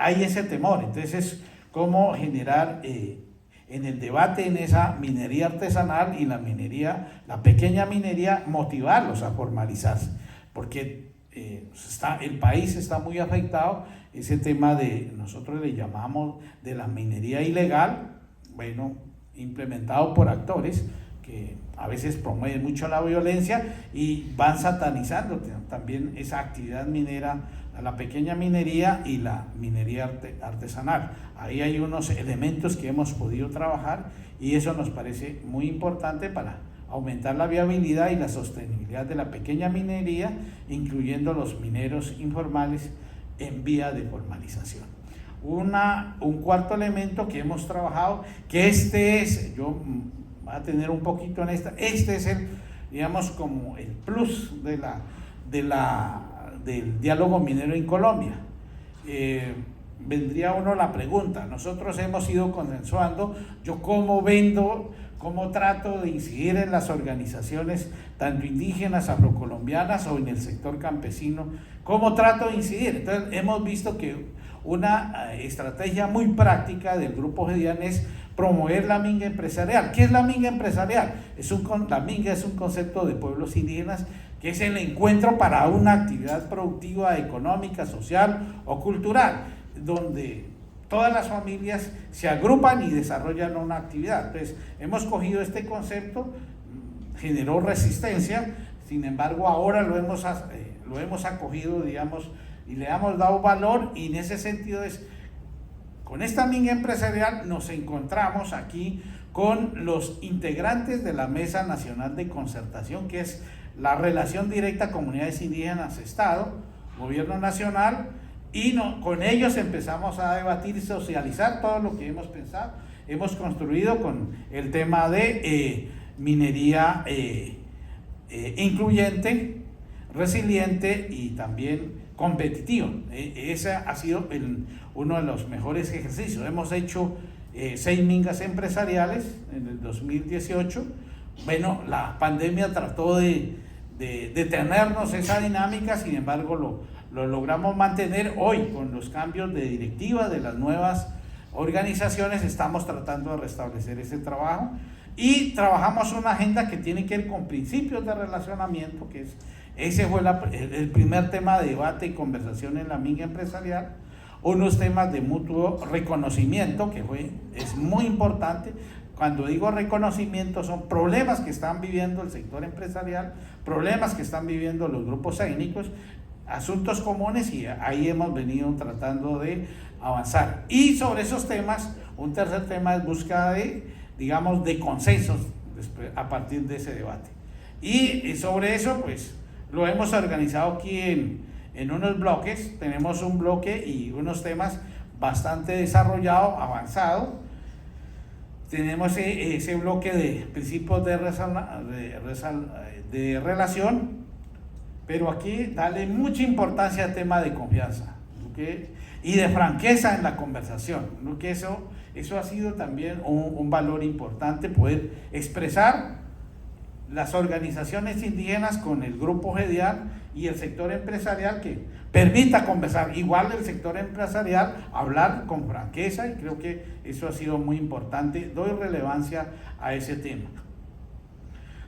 Hay ese temor, entonces cómo generar en el debate en esa minería artesanal y la pequeña minería, motivarlos a formalizarse, porque el país está muy afectado. Ese tema nosotros le llamamos de la minería ilegal, bueno, implementado por actores que a veces promueven mucho la violencia y van satanizando también esa actividad minera, la pequeña minería y la minería artesanal. Ahí hay unos elementos que hemos podido trabajar y eso nos parece muy importante para aumentar la viabilidad y la sostenibilidad de la pequeña minería, incluyendo los mineros informales en vía de formalización. Un cuarto elemento que hemos trabajado, que yo voy a tener un poquito en este es digamos, como el plus del diálogo minero en Colombia. Vendría uno la pregunta, nosotros hemos ido consensuando, yo cómo trato de incidir en las organizaciones tanto indígenas, afrocolombianas o en el sector campesino, cómo trato de incidir. Entonces hemos visto que una estrategia muy práctica del Grupo Gedian es promover la minga empresarial. ¿Qué es la minga empresarial? La minga es un concepto de pueblos indígenas que es el encuentro para una actividad productiva, económica, social o cultural, donde todas las familias se agrupan y desarrollan una actividad. Entonces, hemos cogido este concepto, generó resistencia, sin embargo, ahora lo hemos acogido, digamos, y le hemos dado valor, y en ese sentido con esta minga empresarial nos encontramos aquí con los integrantes de la Mesa Nacional de Concertación, que es la relación directa comunidades indígenas, Estado, Gobierno Nacional, y con ellos empezamos a debatir y socializar todo lo que hemos pensado. Hemos construido con el tema de minería incluyente, resiliente y también competitivo. Ese ha sido uno de los mejores ejercicios. Hemos hecho 6 mingas empresariales en el 2018. Bueno, la pandemia trató de detenernos esa dinámica, sin embargo lo logramos mantener. Hoy, con los cambios de directiva de las nuevas organizaciones, estamos tratando de restablecer ese trabajo y trabajamos una agenda que tiene que ver con principios de relacionamiento, ese fue el primer tema de debate y conversación en la minga empresarial. Unos temas de mutuo reconocimiento, es muy importante. Cuando digo reconocimiento, son problemas que están viviendo el sector empresarial, problemas que están viviendo los grupos étnicos, asuntos comunes, y ahí hemos venido tratando de avanzar. Y sobre esos temas, un tercer tema es búsqueda de consensos a partir de ese debate. Y sobre eso, pues, lo hemos organizado aquí en unos bloques. Tenemos un bloque y unos temas bastante desarrollados, avanzados. tenemos ese bloque de principios de relación, pero aquí dale mucha importancia al tema de confianza, ¿okay? Y de franqueza en la conversación, ¿no? Que eso ha sido también un valor importante, poder expresar las organizaciones indígenas con el grupo GEDIAN y el sector empresarial, que permita conversar, igual el sector empresarial, hablar con franqueza, y creo que eso ha sido muy importante. Doy relevancia a ese tema.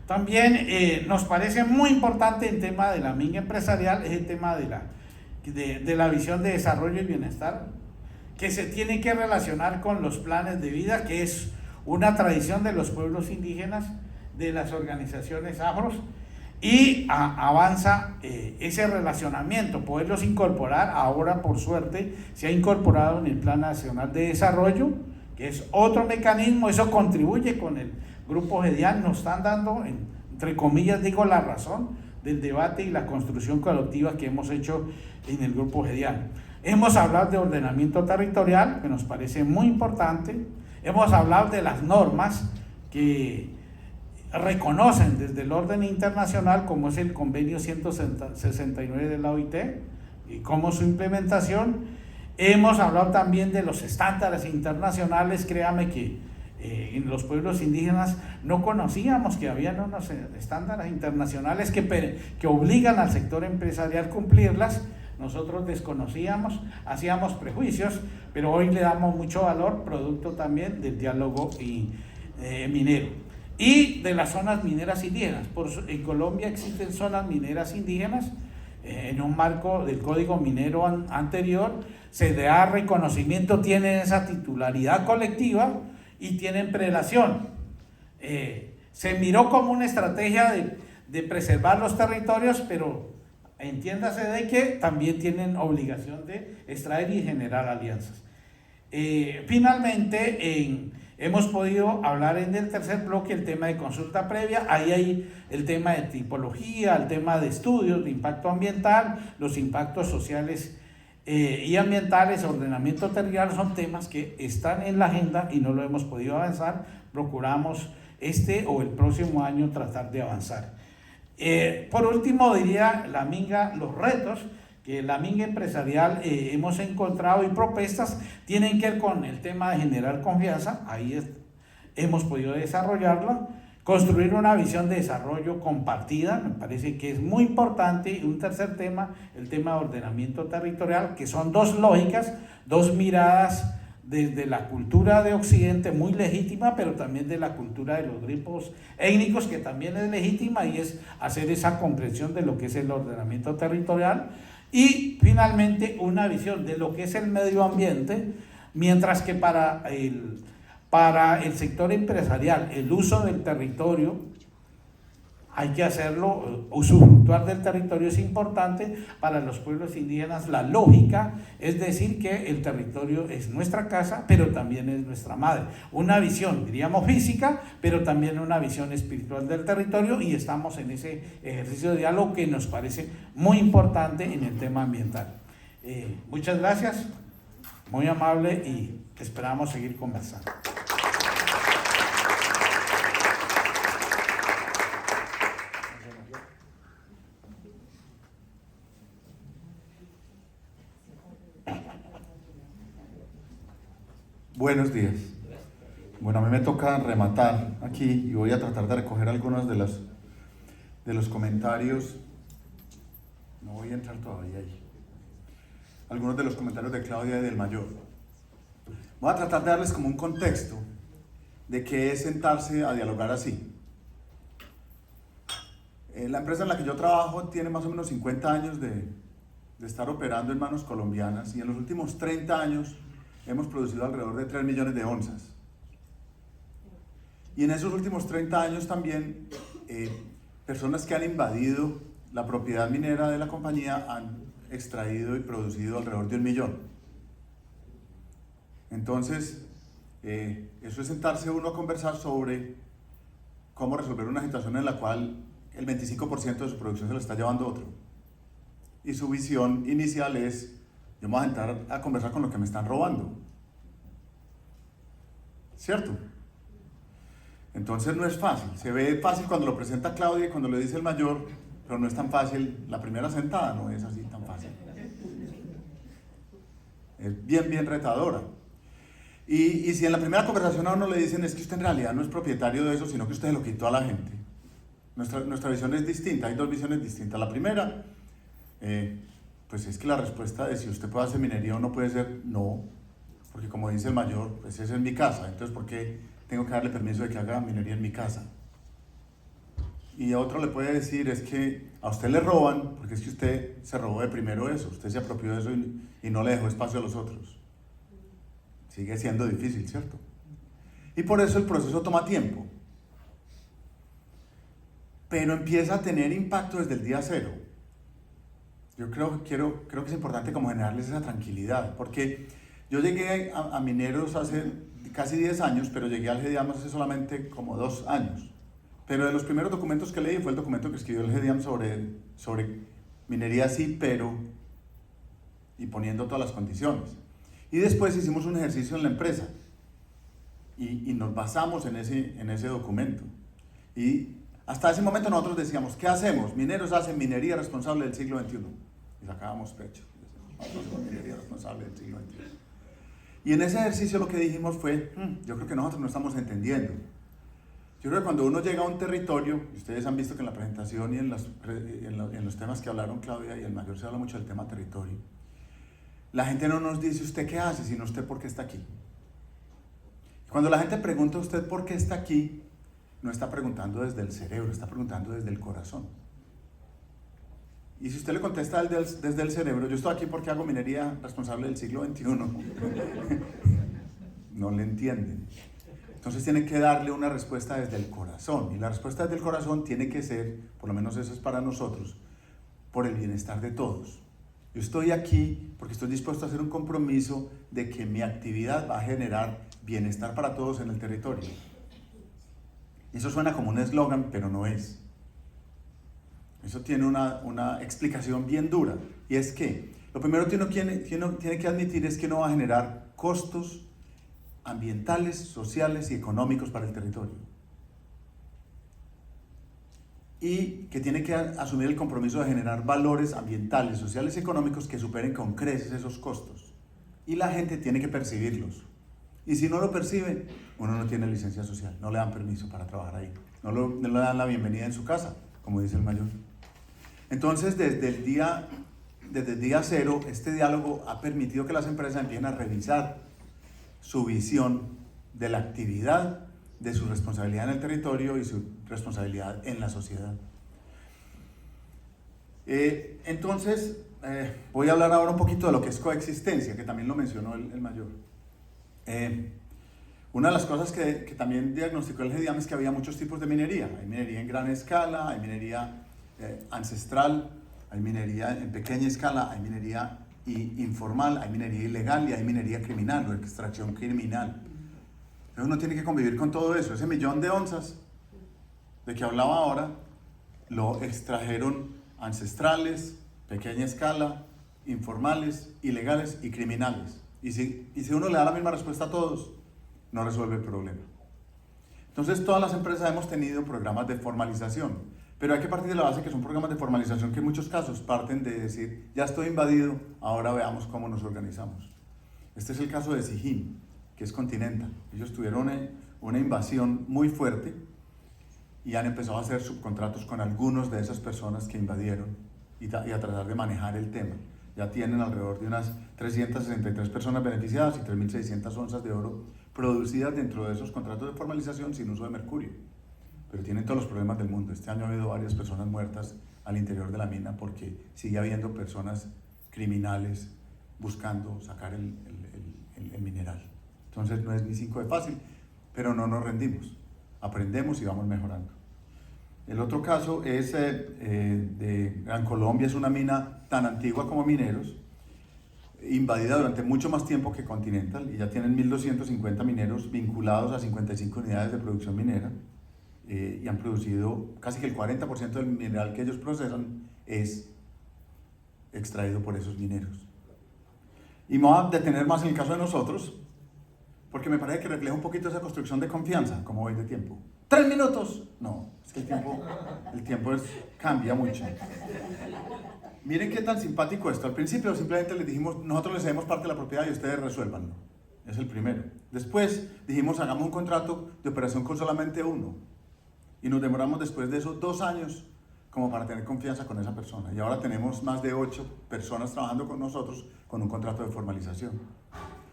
También nos parece muy importante el tema de la minga empresarial, es el tema de la visión de desarrollo y bienestar, que se tiene que relacionar con los planes de vida, que es una tradición de los pueblos indígenas, de las organizaciones afros, y avanza ese relacionamiento, poderlos incorporar. Ahora, por suerte, se ha incorporado en el Plan Nacional de Desarrollo, que es otro mecanismo. Eso contribuye con el Grupo GEDIAN, nos están dando, entre comillas digo, la razón del debate y la construcción colectiva que hemos hecho en el Grupo GEDIAN. Hemos hablado de ordenamiento territorial, que nos parece muy importante. Hemos hablado de las normas que reconocen desde el orden internacional, como es el convenio 169 de la OIT, y como su implementación. Hemos hablado también de los estándares internacionales. Créame que en los pueblos indígenas no conocíamos que habían unos estándares internacionales que obligan al sector empresarial a cumplirlas. Nosotros desconocíamos, hacíamos prejuicios, pero hoy le damos mucho valor, producto también del diálogo minero y de las zonas mineras indígenas. En Colombia existen zonas mineras indígenas en un marco del Código Minero anterior. Se da reconocimiento, tienen esa titularidad colectiva y tienen prelación. Se miró como una estrategia de preservar los territorios, pero entiéndase de que también tienen obligación de extraer y generar alianzas. Finalmente, hemos podido hablar en el tercer bloque el tema de consulta previa. Ahí hay el tema de tipología, el tema de estudios de impacto ambiental, los impactos sociales y ambientales, ordenamiento territorial. Son temas que están en la agenda y no lo hemos podido avanzar. Procuramos este o el próximo año tratar de avanzar. Por último, diría la minga, los retos que la minga empresarial hemos encontrado y propuestas tienen que ver con el tema de generar confianza. Ahí hemos podido desarrollarla, construir una visión de desarrollo compartida, me parece que es muy importante. Y un tercer tema, el tema de ordenamiento territorial, que son dos lógicas, dos miradas desde la cultura de Occidente, muy legítima, pero también de la cultura de los grupos étnicos, que también es legítima, y es hacer esa comprensión de lo que es el ordenamiento territorial. Y finalmente una visión de lo que es el medio ambiente, mientras que para el sector empresarial el uso del territorio hay que hacerlo, usufructuar del territorio es importante. Para los pueblos indígenas la lógica es decir que el territorio es nuestra casa, pero también es nuestra madre. Una visión, diríamos, física, pero también una visión espiritual del territorio, y estamos en ese ejercicio de diálogo que nos parece muy importante en el tema ambiental. Muchas gracias, muy amable, y esperamos seguir conversando. Buenos días. Bueno, a mí me toca rematar aquí y voy a tratar de recoger algunos de los comentarios. No voy a entrar todavía ahí. Algunos de los comentarios de Claudia y del Mayor. Voy a tratar de darles como un contexto de qué es sentarse a dialogar así. La empresa en la que yo trabajo tiene más o menos 50 años de estar operando en manos colombianas, y en los últimos 30 años hemos producido alrededor de 3 millones de onzas. Y en esos últimos 30 años también personas que han invadido la propiedad minera de la compañía han extraído y producido alrededor de 1 millón. Entonces, eso es sentarse uno a conversar sobre cómo resolver una situación en la cual el 25% de su producción se la está llevando otro. Y su visión inicial es: yo me voy a sentar a conversar con lo que me están robando. ¿Cierto? Entonces no es fácil, se ve fácil cuando lo presenta Claudia y cuando lo dice el mayor, pero no es tan fácil, la primera sentada no es así tan fácil. Es bien retadora. Y si en la primera conversación a uno le dicen es que usted en realidad no es propietario de eso, sino que usted lo quitó a la gente. Nuestra visión es distinta, hay dos visiones distintas. La primera, pues es que la respuesta de si usted puede hacer minería o no puede ser no, porque como dice el mayor, pues esa es mi casa, entonces ¿por qué tengo que darle permiso de que haga minería en mi casa? Y a otro le puede decir es que a usted le roban, porque es que usted se robó de primero eso, usted se apropió de eso y no le dejó espacio a los otros. Sigue siendo difícil, ¿cierto? Y por eso el proceso toma tiempo. Pero empieza a tener impacto desde el día cero. Yo creo que es importante como generarles esa tranquilidad, porque yo llegué a Mineros hace casi 10 años, pero llegué al GEDIAM hace solamente como 2 años. Pero de los primeros documentos que leí fue el documento que escribió el GEDIAM sobre minería sí, pero, y poniendo todas las condiciones. Y después hicimos un ejercicio en la empresa y nos basamos en ese documento. Y hasta ese momento nosotros decíamos, ¿qué hacemos? Mineros hacen minería responsable del siglo XXI. Y sacábamos pecho. Minería responsable del siglo XXI. Y en ese ejercicio lo que dijimos fue, yo creo que nosotros no estamos entendiendo. Yo creo que cuando uno llega a un territorio, y ustedes han visto que en la presentación y en los temas que hablaron Claudia y el mayor se habla mucho del tema territorio, la gente no nos dice usted qué hace, sino usted por qué está aquí. Cuando la gente pregunta a usted por qué está aquí, no está preguntando desde el cerebro, está preguntando desde el corazón. Y si usted le contesta desde el cerebro, yo estoy aquí porque hago minería responsable del siglo XXI, no le entienden. Entonces tiene que darle una respuesta desde el corazón, y la respuesta desde el corazón tiene que ser, por lo menos eso es para nosotros, por el bienestar de todos. Yo estoy aquí porque estoy dispuesto a hacer un compromiso de que mi actividad va a generar bienestar para todos en el territorio. Eso suena como un eslogan, pero no es. Eso tiene una explicación bien dura, y es que lo primero que uno tiene que admitir es que no va a generar costos ambientales, sociales y económicos para el territorio. Y que tiene que asumir el compromiso de generar valores ambientales, sociales y económicos que superen con creces esos costos. Y la gente tiene que percibirlos. Y si no lo percibe, uno no tiene licencia social, no le dan permiso para trabajar ahí, no le dan la bienvenida en su casa, como dice el mayor. Entonces, desde el día cero, este diálogo ha permitido que las empresas empiecen a revisar su visión de la actividad, de su responsabilidad en el territorio y su responsabilidad en la sociedad. Entonces, voy a hablar ahora un poquito de lo que es coexistencia, que también lo mencionó el mayor. Una de las cosas que también diagnosticó el GEDIAM es que había muchos tipos de minería. Hay minería en gran escala, hay minería ancestral, hay minería en pequeña escala, hay minería informal, hay minería ilegal y hay minería criminal o extracción criminal. Entonces uno tiene que convivir con todo eso. Ese 1.000.000 de onzas de que hablaba ahora lo extrajeron ancestrales, pequeña escala, informales, ilegales y criminales. Y si uno le da la misma respuesta a todos, no resuelve el problema. Entonces todas las empresas hemos tenido programas de formalización. Pero hay que partir de la base que son programas de formalización que en muchos casos parten de decir, ya estoy invadido, ahora veamos cómo nos organizamos. Este es el caso de Zijin, que es Continental. Ellos tuvieron una invasión muy fuerte y han empezado a hacer subcontratos con algunos de esas personas que invadieron y a tratar de manejar el tema. Ya tienen alrededor de unas 363 personas beneficiadas y 3.600 onzas de oro producidas dentro de esos contratos de formalización sin uso de mercurio. Pero tienen todos los problemas del mundo. Este año ha habido varias personas muertas al interior de la mina porque sigue habiendo personas criminales buscando sacar el mineral. Entonces no es ni 5 de fácil, pero no nos rendimos. Aprendemos y vamos mejorando. El otro caso es de Gran Colombia, es una mina tan antigua como Mineros, invadida durante mucho más tiempo que Continental, y ya tienen 1.250 mineros vinculados a 55 unidades de producción minera. Y han producido casi que el 40% del mineral que ellos procesan es extraído por esos mineros. Y me voy a detener más en el caso de nosotros, porque me parece que refleja un poquito esa construcción de confianza, como voy de tiempo. 3 minutos. No, es que el tiempo cambia mucho. Miren qué tan simpático esto. Al principio simplemente les dijimos, nosotros les cedemos parte de la propiedad y ustedes resuélvanlo. Es el primero. Después dijimos, hagamos un contrato de operación con solamente uno. Y nos demoramos después de eso 2 años como para tener confianza con esa persona. Y ahora tenemos más de 8 personas trabajando con nosotros con un contrato de formalización.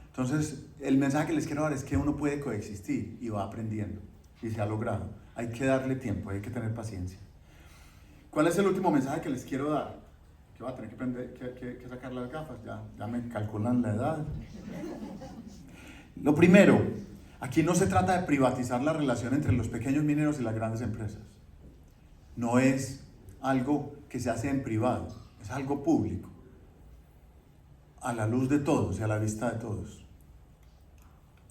Entonces, el mensaje que les quiero dar es que uno puede coexistir y va aprendiendo. Y se ha logrado. Hay que darle tiempo, hay que tener paciencia. ¿Cuál es el último mensaje que les quiero dar? Que voy a tener que sacar las gafas, ya me calculan la edad. Lo primero, aquí no se trata de privatizar la relación entre los pequeños mineros y las grandes empresas. No es algo que se hace en privado, es algo público, a la luz de todos y a la vista de todos.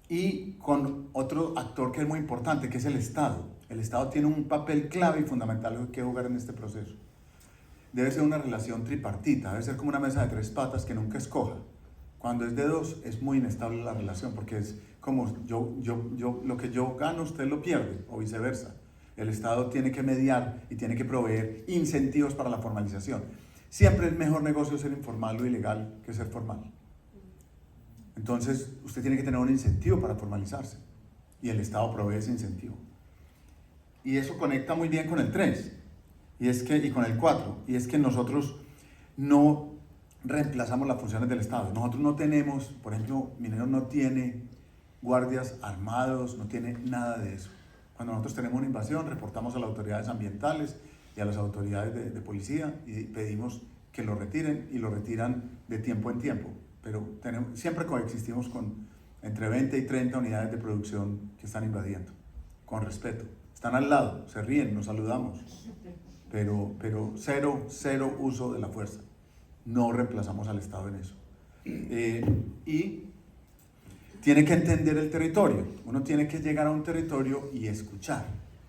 Y con otro actor que es muy importante, que es el Estado. El Estado tiene un papel clave y fundamental que jugar en este proceso. Debe ser una relación tripartita, debe ser como una mesa de 3 patas que nunca escoja. Cuando es de 2 es muy inestable la relación, porque es como lo que yo gano usted lo pierde, o viceversa. El Estado tiene que mediar y tiene que proveer incentivos para la formalización. Siempre es mejor negocio ser informal o ilegal que ser formal. Entonces, usted tiene que tener un incentivo para formalizarse y el Estado provee ese incentivo. Y eso conecta muy bien con el 3 y con el 4, y es que nosotros no reemplazamos las funciones del Estado. Nosotros no tenemos, por ejemplo, Mineros no tiene guardias armados, no tiene nada de eso. Cuando nosotros tenemos una invasión, reportamos a las autoridades ambientales y a las autoridades de policía y pedimos que lo retiren, y lo retiran de tiempo en tiempo. Pero siempre coexistimos con entre 20 y 30 unidades de producción que están invadiendo, con respeto. Están al lado, se ríen, nos saludamos, pero cero uso de la fuerza. No reemplazamos al Estado en eso. Y tiene que entender el territorio. Uno tiene que llegar a un territorio y escuchar,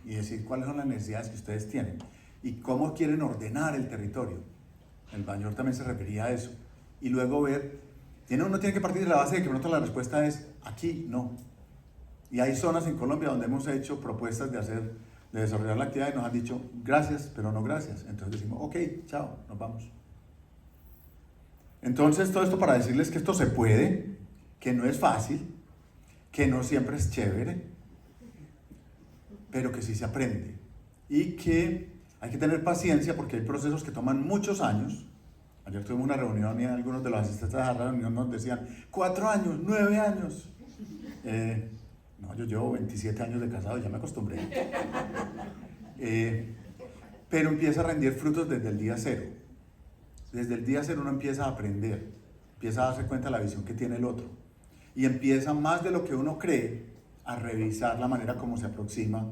y decir cuáles son las necesidades que ustedes tienen, y cómo quieren ordenar el territorio. El Bañor también se refería a eso. Y luego ver, uno tiene que partir de la base de que pronto la respuesta es aquí, no. Y hay zonas en Colombia donde hemos hecho propuestas de desarrollar la actividad y nos han dicho gracias, pero no gracias. Entonces decimos, ok, chao, nos vamos. Entonces, todo esto para decirles que esto se puede, que no es fácil, que no siempre es chévere, pero que sí se aprende. Y que hay que tener paciencia porque hay procesos que toman muchos años. Ayer tuvimos una reunión y algunos de los asistentes a la reunión nos decían 4 años, 9 años. No, yo llevo 27 años de casado, ya me acostumbré. Pero empieza a rendir frutos desde el día 0. Desde el día 0 uno empieza a aprender, empieza a darse cuenta de la visión que tiene el otro. Y empieza, más de lo que uno cree, a revisar la manera como se aproxima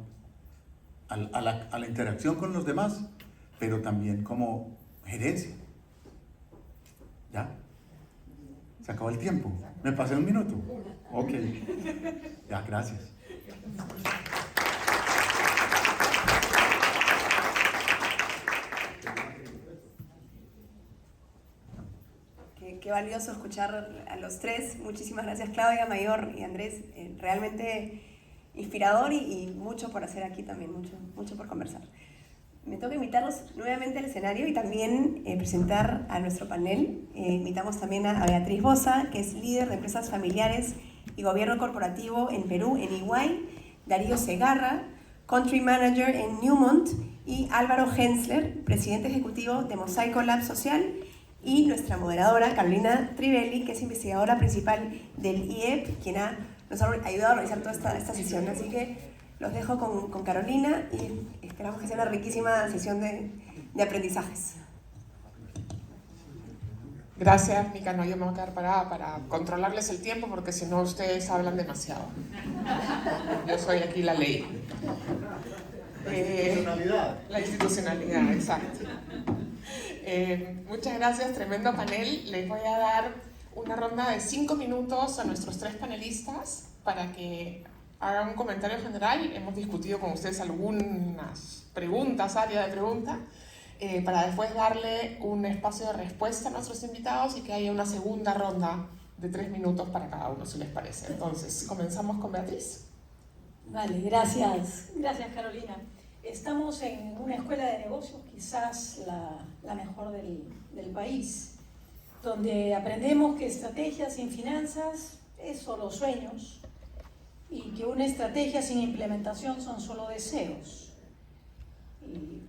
a la interacción con los demás, pero también como gerencia. ¿Ya? Se acabó el tiempo. ¿Me pasé 1 minuto? Ok. Ya, gracias. Qué valioso escuchar a los 3. Muchísimas gracias, Claudia, Mayor y Andrés. Realmente inspirador y mucho por hacer aquí también, mucho por conversar. Me toca invitarlos nuevamente al escenario y también presentar a nuestro panel. Invitamos también a Beatriz Boza, que es líder de empresas familiares y gobierno corporativo en Perú, en Iguay, Darío Segarra, Country Manager en Newmont, y Álvaro Hensler, presidente ejecutivo de Mosaico Lab Social, y nuestra moderadora Carolina Trivelli, que es investigadora principal del IEP, quien nos ha ayudado a organizar toda esta sesión. Así que los dejo con Carolina y esperamos que sea una riquísima sesión de aprendizajes. Gracias, Mica. No, yo me voy a quedar parada para controlarles el tiempo, porque si no ustedes hablan demasiado. Yo soy aquí la ley. La institucionalidad. La institucionalidad, exacto. Muchas gracias, tremendo panel. Les voy a dar una ronda de 5 minutos a nuestros 3 panelistas para que hagan un comentario general. Hemos discutido con ustedes algunas preguntas, área de pregunta, para después darle un espacio de respuesta a nuestros invitados y que haya una segunda ronda de 3 minutos para cada uno, si les parece. Entonces, comenzamos con Beatriz. Vale, gracias. Gracias, Carolina. Estamos en una escuela de negocios, quizás la mejor del país, donde aprendemos que estrategias sin finanzas es solo sueños y que una estrategia sin implementación son solo deseos.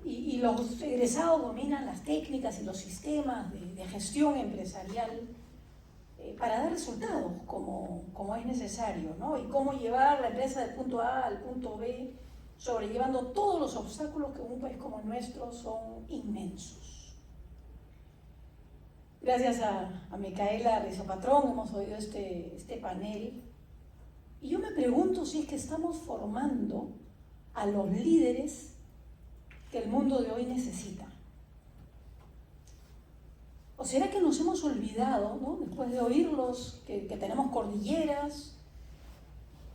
Y los egresados dominan las técnicas y los sistemas de gestión empresarial para dar resultados como es necesario, ¿no? Y cómo llevar la empresa del punto A al punto B, sobrellevando todos los obstáculos que en un país como el nuestro son inmensos. Gracias a Micaela Rizopatrón hemos oído este panel, y yo me pregunto si es que estamos formando a los líderes que el mundo de hoy necesita. ¿O será que nos hemos olvidado, ¿no?, después de oírlos, que tenemos cordilleras,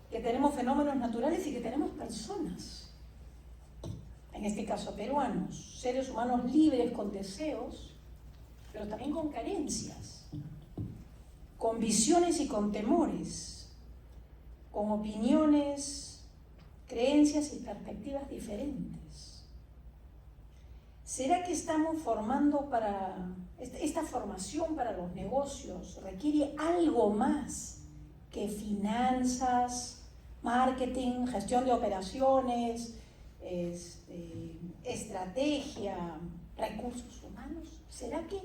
que tenemos fenómenos naturales y que tenemos personas, en este caso peruanos, seres humanos libres con deseos, pero también con carencias, con visiones y con temores, con opiniones, creencias y perspectivas diferentes? ¿Será que estamos formando esta formación para los negocios requiere algo más que finanzas, marketing, gestión de operaciones, estrategia, recursos humanos? ¿Será que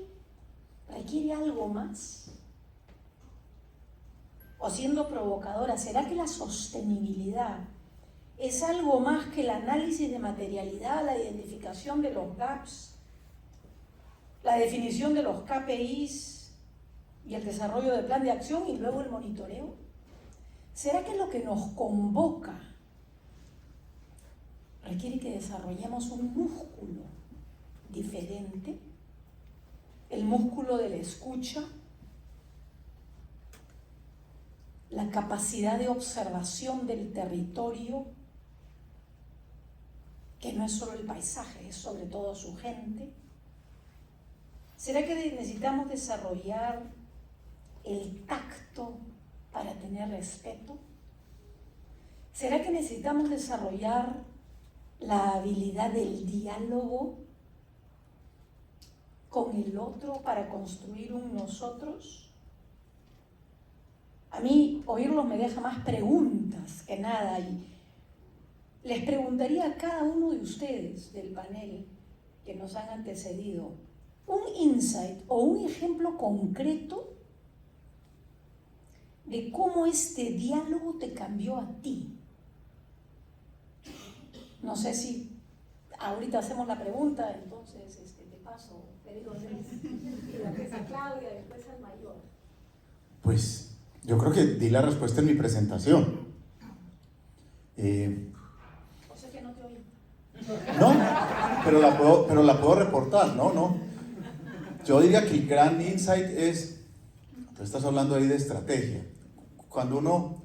requiere algo más? O siendo provocadora, ¿será que la sostenibilidad es algo más que el análisis de materialidad, la identificación de los gaps, la definición de los KPIs y el desarrollo del plan de acción y luego el monitoreo? ¿Será que lo que nos convoca requiere que desarrollemos un músculo diferente? El músculo de la escucha, la capacidad de observación del territorio, que no es solo el paisaje, es sobre todo su gente. ¿Será que necesitamos desarrollar el tacto para tener respeto? ¿Será que necesitamos desarrollar la habilidad del diálogo con el otro para construir un nosotros? A mí oírlos me deja más preguntas que nada, y les preguntaría a cada uno de ustedes del panel que nos han antecedido un insight o un ejemplo concreto de cómo este diálogo te cambió a ti. No sé si ahorita hacemos la pregunta, entonces te paso, querido Andrés, y después a Claudia, después al mayor. Pues yo creo que di la respuesta en mi presentación. O sea que no te oí. No, pero la puedo reportar, no. Yo diría que el gran insight es, tú estás hablando ahí de estrategia. Cuando uno,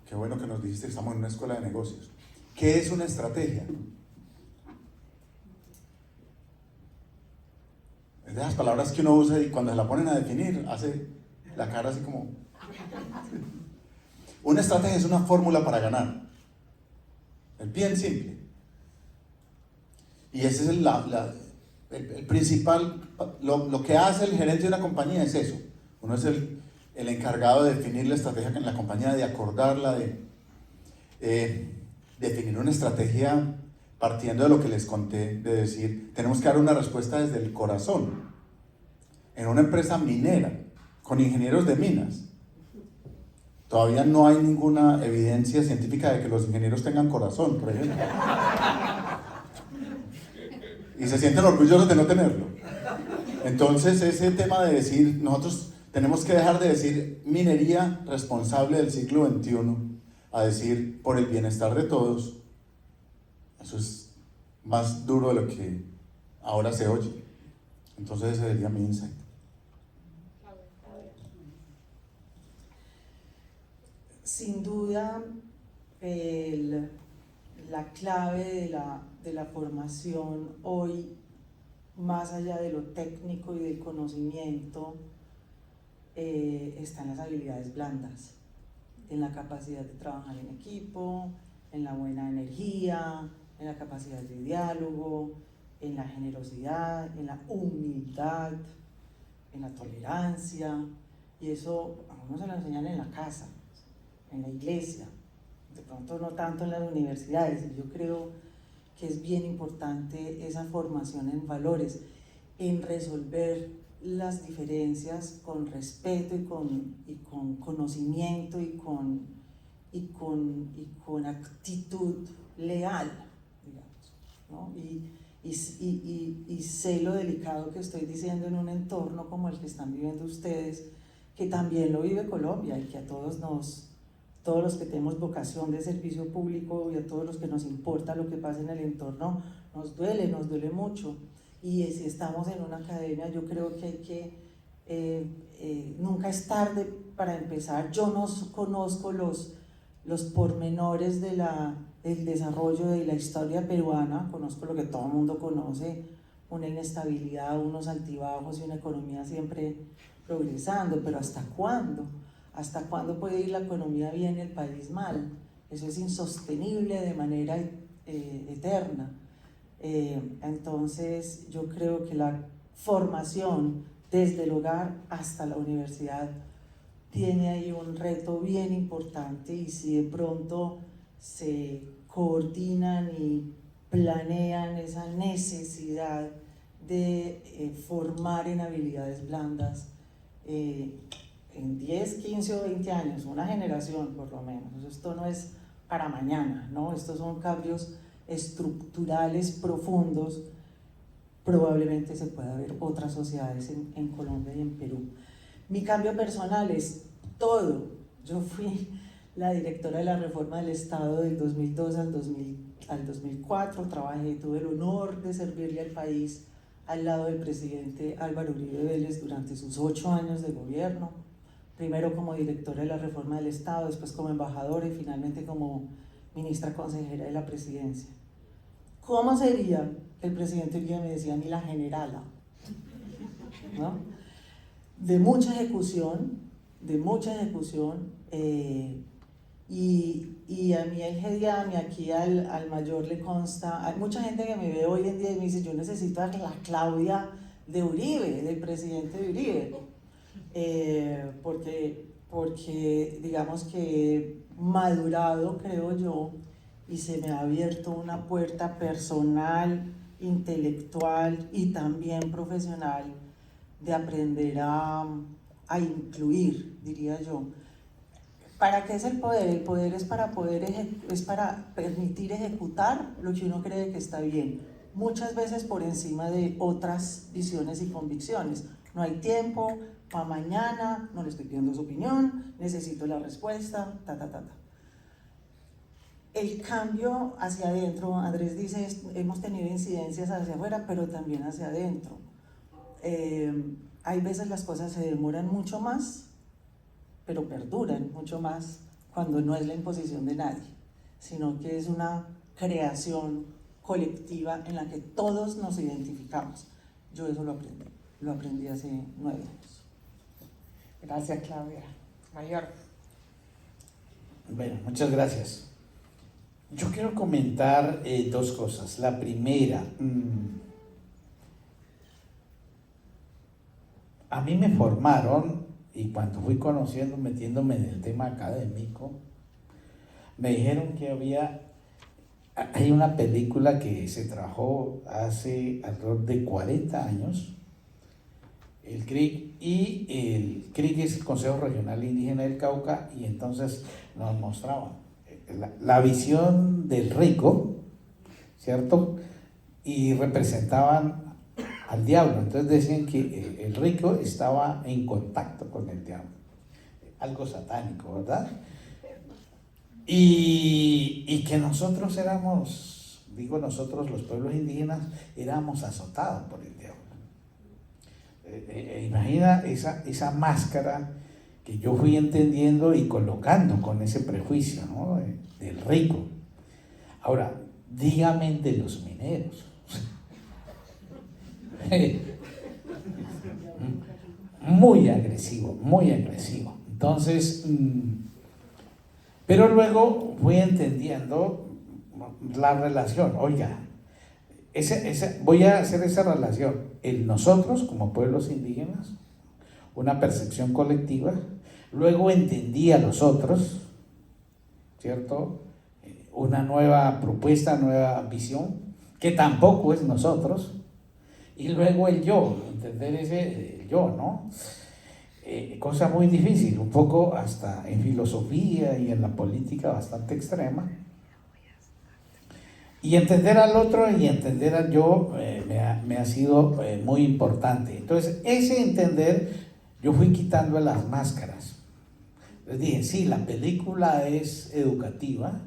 qué bueno que nos dijiste que estamos en una escuela de negocios. ¿Qué es una estrategia? Es de las palabras que uno usa y cuando se la ponen a definir, hace la cara así como... Una estrategia es una fórmula para ganar. Es bien simple. Y ese es el principal, lo que hace el gerente de una compañía es eso. Uno es el encargado de definir la estrategia en la compañía, de acordarla, de definir una estrategia partiendo de lo que les conté, de decir, tenemos que dar una respuesta desde el corazón. En una empresa minera, con ingenieros de minas, todavía no hay ninguna evidencia científica de que los ingenieros tengan corazón, por ejemplo. Y se sienten orgullosos de no tenerlo. Entonces, ese tema de decir, nosotros tenemos que dejar de decir minería responsable del siglo XXI, a decir por el bienestar de todos, eso es más duro de lo que ahora se oye. Entonces, ese sería mi insight. Sin duda, la clave de la formación hoy, más allá de lo técnico y del conocimiento, está en las habilidades blandas, en la capacidad de trabajar en equipo, en la buena energía, en la capacidad de diálogo, en la generosidad, en la humildad, en la tolerancia, y eso a uno se lo enseñan en la casa, en la iglesia, de pronto no tanto en las universidades, y yo creo que es bien importante esa formación en valores, en resolver las diferencias con respeto y con conocimiento y con actitud leal, digamos, ¿no? Y sé lo delicado que estoy diciendo en un entorno como el que están viviendo ustedes, que también lo vive Colombia, y que a todos los que tenemos vocación de servicio público y a todos los que nos importa lo que pasa en el entorno, nos duele mucho. Y si estamos en una academia, yo creo que hay que, nunca es tarde para empezar. Yo no conozco los pormenores del desarrollo de la historia peruana, conozco lo que todo el mundo conoce, una inestabilidad, unos altibajos y una economía siempre progresando, pero ¿hasta cuándo? ¿Hasta cuándo puede ir la economía bien y el país mal? Eso es insostenible de manera eterna. Entonces yo creo que la formación desde el hogar hasta la universidad tiene ahí un reto bien importante, y si de pronto se coordinan y planean esa necesidad de formar en habilidades blandas en 10, 15 o 20 años, una generación por lo menos. Esto no es para mañana, ¿no? Estos son cambios estructurales profundos. Probablemente se pueda ver otras sociedades en Colombia y en Perú. Mi cambio personal es todo. Yo fui la directora de la reforma del Estado del 2002 al 2004, tuve el honor de servirle al país al lado del presidente Álvaro Uribe Vélez durante sus 8 años de gobierno, primero como directora de la reforma del Estado, después como embajadora y finalmente como ministra consejera de la presidencia. ¿Cómo sería que el presidente Uribe me decía a mí la generala? ¿No? De mucha ejecución, y a mí el GEDIAM, y aquí al mayor le consta, hay mucha gente que me ve hoy en día y me dice, yo necesito a la Claudia de Uribe, del presidente de Uribe, porque digamos que he madurado, creo yo, y se me ha abierto una puerta personal, intelectual y también profesional de aprender a incluir, diría yo. ¿Para qué es el poder? El poder es para permitir ejecutar lo que uno cree que está bien, muchas veces por encima de otras visiones y convicciones. No hay tiempo, para mañana, no le estoy pidiendo su opinión, necesito la respuesta, El cambio hacia adentro, Andrés dice, hemos tenido incidencias hacia afuera, pero también hacia adentro. Hay veces las cosas se demoran mucho más, pero perduran mucho más cuando no es la imposición de nadie, sino que es una creación colectiva en la que todos nos identificamos. Yo eso lo aprendí hace 9 años. Gracias, Claudia. Mayor. Bueno, muchas gracias. Yo quiero comentar 2 cosas. La primera, a mí me formaron, y cuando fui conociendo, metiéndome en el tema académico, me dijeron que hay una película que se trabajó hace alrededor de 40 años, el CRIC, y el CRIC es el Consejo Regional Indígena del Cauca, y entonces nos mostraban la visión del rico, ¿cierto? Y representaban al diablo. Entonces decían que el rico estaba en contacto con el diablo, algo satánico, ¿verdad? Y que nosotros éramos, digo nosotros los pueblos indígenas, éramos azotados por el diablo. Imagina esa máscara que yo fui entendiendo y colocando con ese prejuicio, ¿no? Del rico. Ahora, dígame de los mineros. Muy agresivo, muy agresivo. Entonces, Pero luego fui entendiendo la relación. Oiga, voy a hacer esa relación. El nosotros como pueblos indígenas, una percepción colectiva. Luego entendí a los otros, ¿cierto? Una nueva propuesta, nueva visión, que tampoco es nosotros. Y luego el yo, entender ese yo, ¿no? Cosa muy difícil, un poco hasta en filosofía y en la política bastante extrema. Y entender al otro y entender al yo me ha sido muy importante. Entonces, ese entender, yo fui quitando las máscaras. Les dije, sí, la película es educativa,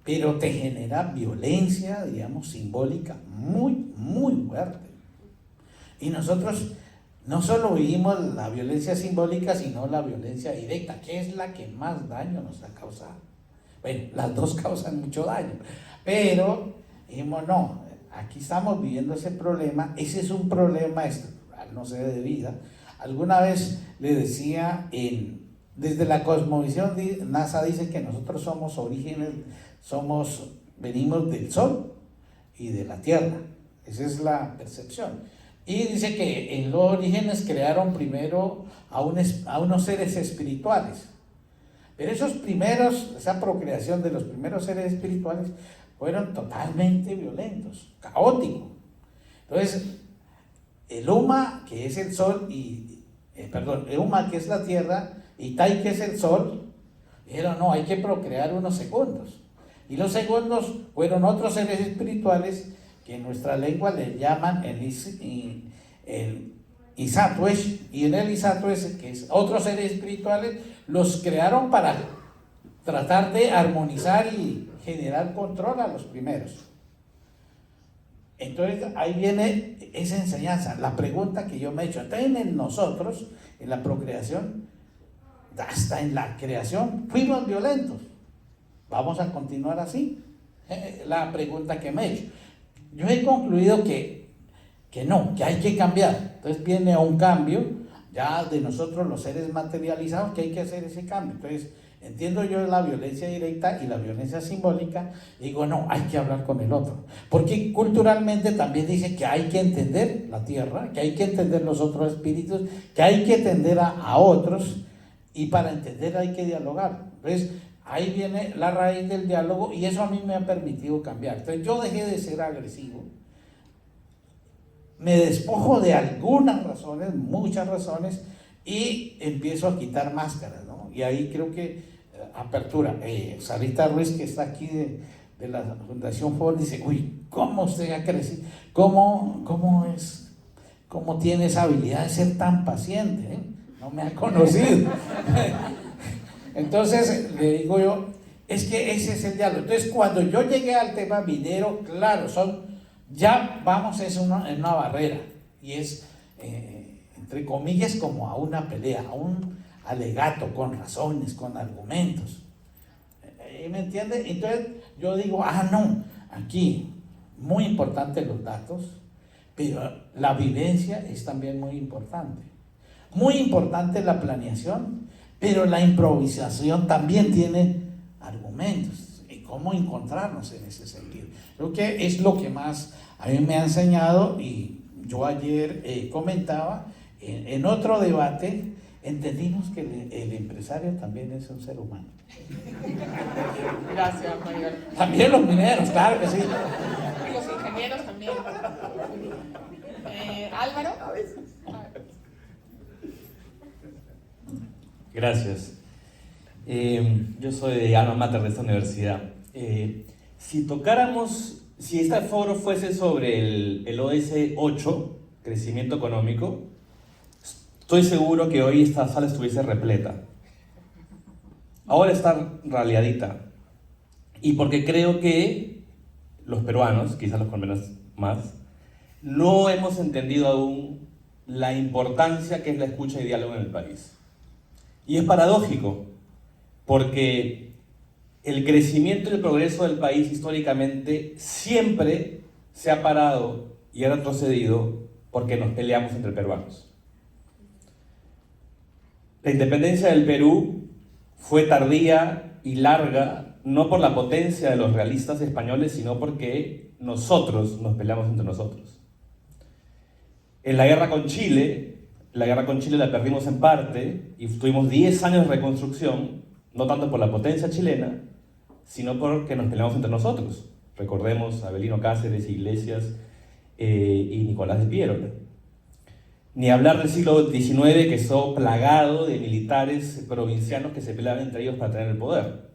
pero te genera violencia, digamos, simbólica muy, muy fuerte. Y nosotros no solo vivimos la violencia simbólica, sino la violencia directa, que es la que más daño nos ha causado. Bueno, las dos causan mucho daño, pero dijimos, no, aquí estamos viviendo ese problema, ese es un problema estructural, no sé, de vida. Alguna vez le decía, desde la cosmovisión, NASA dice que nosotros somos orígenes, venimos del Sol y de la Tierra, esa es la percepción. Y dice que en los orígenes crearon primero a unos seres espirituales. Pero esa procreación de los primeros seres espirituales fueron totalmente violentos, caóticos. Entonces, el Uma, que es el Sol, Uma, que es la Tierra, y Tai, que es el Sol, dijeron, no, hay que procrear unos segundos. Y los segundos fueron otros seres espirituales que en nuestra lengua le llaman el Isatuesh, y en el Isatuesh, que es otros seres espirituales, los crearon para tratar de armonizar y generar control a los primeros. Entonces ahí viene esa enseñanza, la pregunta que yo me he hecho. Entonces en nosotros, en la procreación, hasta en la creación, fuimos violentos. ¿Vamos a continuar así? La pregunta que me he hecho. Yo he concluido que no, que hay que cambiar. Entonces viene un cambio ya de nosotros los seres materializados, que hay que hacer ese cambio. Entonces entiendo yo la violencia directa y la violencia simbólica, digo, no, hay que hablar con el otro. Porque culturalmente también dice que hay que entender la tierra, que hay que entender los otros espíritus, que hay que entender a otros, y para entender hay que dialogar. Entonces ahí viene la raíz del diálogo, y eso a mí me ha permitido cambiar. Entonces yo dejé de ser agresivo, me despojo de algunas razones, muchas razones, y empiezo a quitar máscaras, ¿no? Y ahí creo que apertura. Sarita Ruiz, que está aquí de la Fundación Ford, dice, uy, ¿cómo usted ha crecido? ¿Cómo tiene esa habilidad de ser tan paciente? No me ha conocido. Entonces le digo yo, es que ese es el diálogo. Entonces cuando yo llegué al tema minero, claro, ya vamos, es una barrera, y es, entre comillas, como a una pelea, a un alegato, con razones, con argumentos. ¿Me entiende? Entonces yo digo, no, aquí, muy importante los datos, pero la vivencia es también muy importante. Muy importante la planeación, pero la improvisación también tiene argumentos. ¿Y cómo encontrarnos en ese sentido? Creo que es lo que más a mí me ha enseñado, y yo ayer comentaba, en otro debate, entendimos que el empresario también es un ser humano. Gracias, mayor. También los mineros, claro que sí. Y los ingenieros también. Álvaro. Gracias. Yo soy de alma mater de esta universidad. Si este foro fuese sobre el ODS 8, crecimiento económico, estoy seguro que hoy esta sala estuviese repleta. Ahora está raleadita. Y porque creo que los peruanos, quizás los colombianos más, no hemos entendido aún la importancia que es la escucha y diálogo en el país. Y es paradójico, porque el crecimiento y el progreso del país históricamente siempre se ha parado y ha retrocedido porque nos peleamos entre peruanos. La independencia del Perú fue tardía y larga, no por la potencia de los realistas españoles, sino porque nosotros nos peleamos entre nosotros. En la guerra con Chile la perdimos en parte y tuvimos 10 años de reconstrucción, no tanto por la potencia chilena, sino porque nos peleamos entre nosotros. Recordemos a Avelino Cáceres, Iglesias y Nicolás de Piero. Ni hablar del siglo XIX, que estuvo plagado de militares provincianos que se peleaban entre ellos para tener el poder.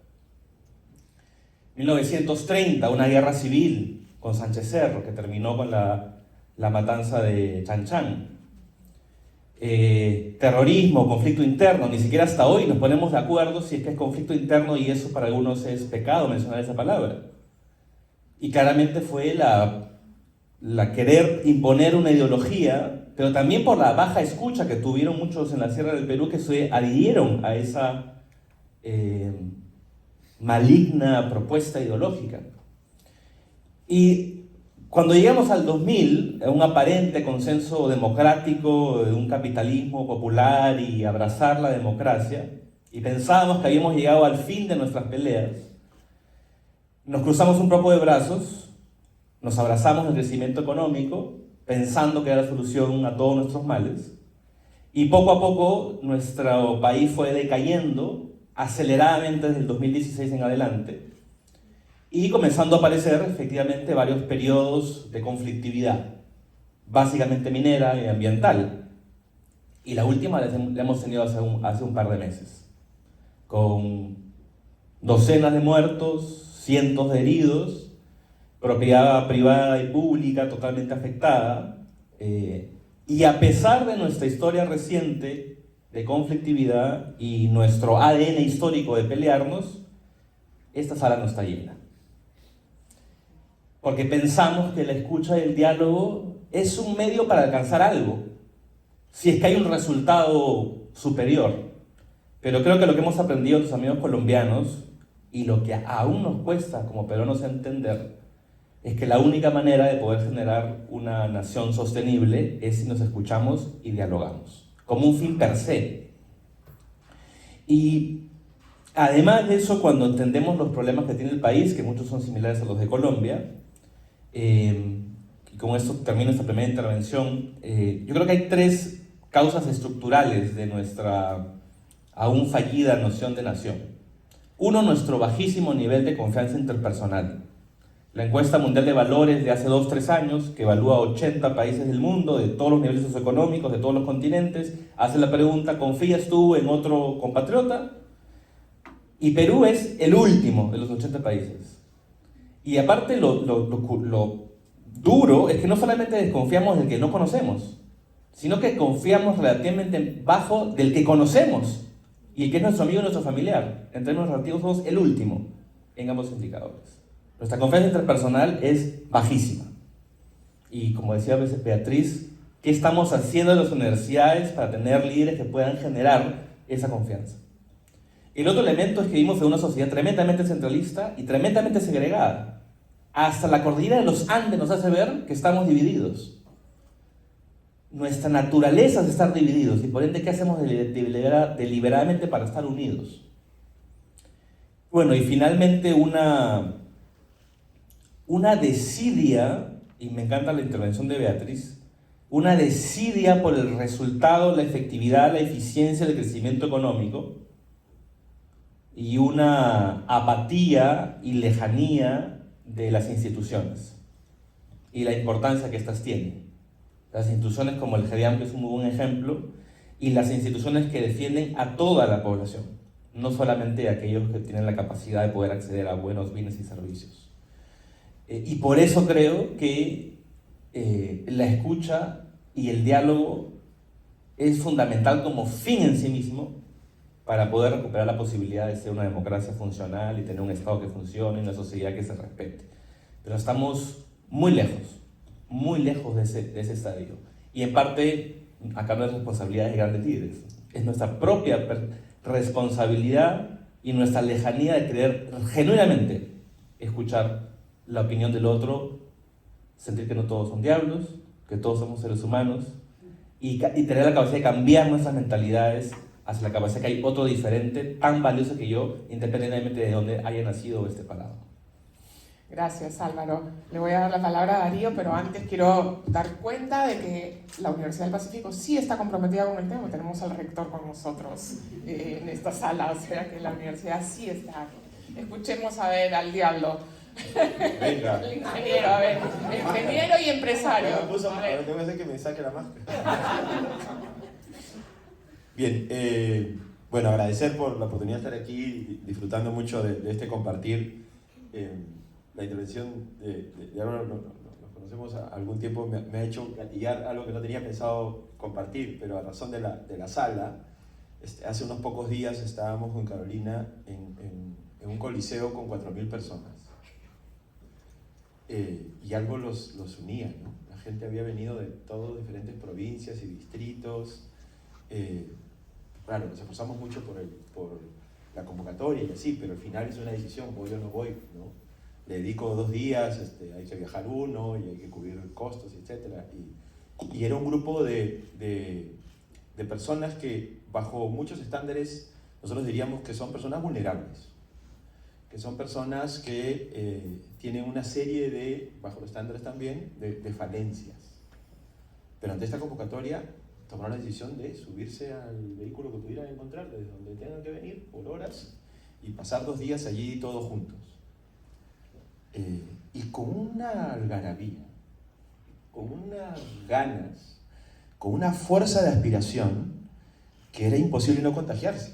1930, una guerra civil con Sánchez Cerro, que terminó con la matanza de Chan Chan. Terrorismo, conflicto interno, ni siquiera hasta hoy nos ponemos de acuerdo si es que es conflicto interno, y eso para algunos es pecado mencionar esa palabra. Y claramente fue la querer imponer una ideología, pero también por la baja escucha que tuvieron muchos en la Sierra del Perú, que se adhirieron a esa maligna propuesta ideológica. Y cuando llegamos al 2000, un aparente consenso democrático de un capitalismo popular y abrazar la democracia, y pensábamos que habíamos llegado al fin de nuestras peleas, nos cruzamos un poco de brazos, nos abrazamos el crecimiento económico, pensando que era la solución a todos nuestros males, y poco a poco nuestro país fue decayendo aceleradamente desde el 2016 en adelante, y comenzando a aparecer efectivamente varios periodos de conflictividad, básicamente minera y ambiental. Y la última la hemos tenido hace un par de meses, con docenas de muertos, cientos de heridos, propiedad privada y pública totalmente afectada, y a pesar de nuestra historia reciente de conflictividad y nuestro ADN histórico de pelearnos, esta sala no está llena. Porque pensamos que la escucha y el diálogo es un medio para alcanzar algo, si es que hay un resultado superior. Pero creo que lo que hemos aprendido los amigos colombianos, y lo que aún nos cuesta como peruanos entender, es que la única manera de poder generar una nación sostenible es si nos escuchamos y dialogamos, como un fin per se. Y además de eso, cuando entendemos los problemas que tiene el país, que muchos son similares a los de Colombia, y con esto termino esta primera intervención, yo creo que hay 3 causas estructurales de nuestra aún fallida noción de nación. Uno, nuestro bajísimo nivel de confianza interpersonal. La encuesta mundial de valores de hace 2-3 años, que evalúa 80 países del mundo, de todos los niveles socioeconómicos, de todos los continentes, hace la pregunta: ¿confías tú en otro compatriota? Y Perú es el último de los 80 países. Y aparte lo duro es que no solamente desconfiamos del que no conocemos, sino que confiamos relativamente bajo del que conocemos, y el que es nuestro amigo y nuestro familiar. En términos relativos somos el último en ambos indicadores. Nuestra confianza interpersonal es bajísima. Y como decía a veces Beatriz, ¿qué estamos haciendo en las universidades para tener líderes que puedan generar esa confianza? El otro elemento es que vivimos en una sociedad tremendamente centralista y tremendamente segregada. Hasta la cordillera de los Andes nos hace ver que estamos divididos. Nuestra naturaleza es estar divididos, y por ende, ¿qué hacemos deliberadamente para estar unidos? Bueno, y finalmente una desidia, y me encanta la intervención de Beatriz, una desidia por el resultado, la efectividad, la eficiencia del crecimiento económico, y una apatía y lejanía de las instituciones y la importancia que éstas tienen. Las instituciones como el GEDIAM, que es un muy buen ejemplo, y las instituciones que defienden a toda la población, no solamente a aquellos que tienen la capacidad de poder acceder a buenos bienes y servicios. Y por eso creo que la escucha y el diálogo es fundamental como fin en sí mismo para poder recuperar la posibilidad de ser una democracia funcional y tener un Estado que funcione, una sociedad que se respete. Pero estamos muy lejos de ese estadio. Y en parte, acá no es responsabilidad de grandes líderes, es nuestra propia responsabilidad y nuestra lejanía de querer genuinamente escuchar la opinión del otro, sentir que no todos son diablos, que todos somos seres humanos, y tener la capacidad de cambiar nuestras mentalidades hacia la capacidad que hay otro diferente tan valioso que yo, independientemente de dónde haya nacido o esté parado. Gracias, Álvaro. Le voy a dar la palabra a Darío, pero antes quiero dar cuenta de que la Universidad del Pacífico sí está comprometida con el tema. Tenemos al rector con nosotros en esta sala, o sea que la universidad sí está. Escuchemos a ver al diablo. Venga. El ingeniero, a ver. Ingeniero y empresario. A ver. Ahora tengo que hacer que me saque la máscara. Bien, bueno, agradecer por la oportunidad de estar aquí, disfrutando mucho de este compartir. La intervención de Álvaro, nos conocemos algún tiempo, me ha hecho gatillar algo que no tenía pensado compartir, pero a razón de la sala, hace unos pocos días estábamos con Carolina en un coliseo con 4.000 personas. Y algo los unía, ¿no? La gente había venido de todas diferentes provincias y distritos. Claro, nos esforzamos mucho por la convocatoria y así, pero al final es una decisión, voy o no voy, ¿no? Le dedico 2 días, hay que viajar 1 y hay que cubrir costos, etc. Y era un grupo de personas que bajo muchos estándares nosotros diríamos que son personas vulnerables, que son personas que tienen una serie de, bajo los estándares también, de falencias. Pero ante esta convocatoria tomaron la decisión de subirse al vehículo que pudieran encontrar, desde donde tengan que venir, por horas, y pasar 2 días allí todos juntos. Y con una algarabía, con unas ganas, con una fuerza de aspiración que era imposible no contagiarse.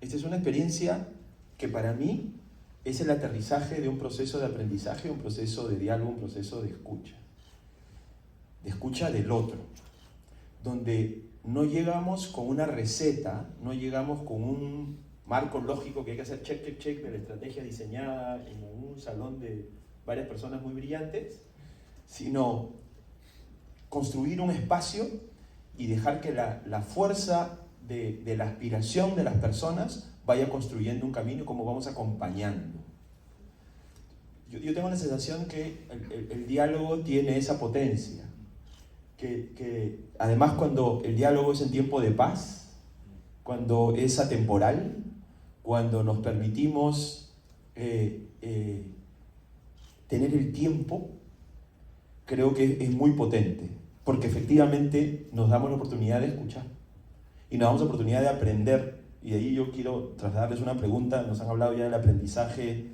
Esta es una experiencia que para mí es el aterrizaje de un proceso de aprendizaje, un proceso de diálogo, un proceso de escucha del otro, donde no llegamos con una receta, no llegamos con un marco lógico que hay que hacer check, check, check de la estrategia diseñada en un salón de varias personas muy brillantes, sino construir un espacio y dejar que la fuerza de la aspiración de las personas vaya construyendo un camino, como vamos acompañando. Yo tengo la sensación que el diálogo tiene esa potencia, que además cuando el diálogo es en tiempo de paz, cuando es atemporal, cuando nos permitimos tener el tiempo, creo que es muy potente, porque efectivamente nos damos la oportunidad de escuchar y nos damos la oportunidad de aprender. Y de ahí yo quiero trasladarles una pregunta. Nos han hablado ya del aprendizaje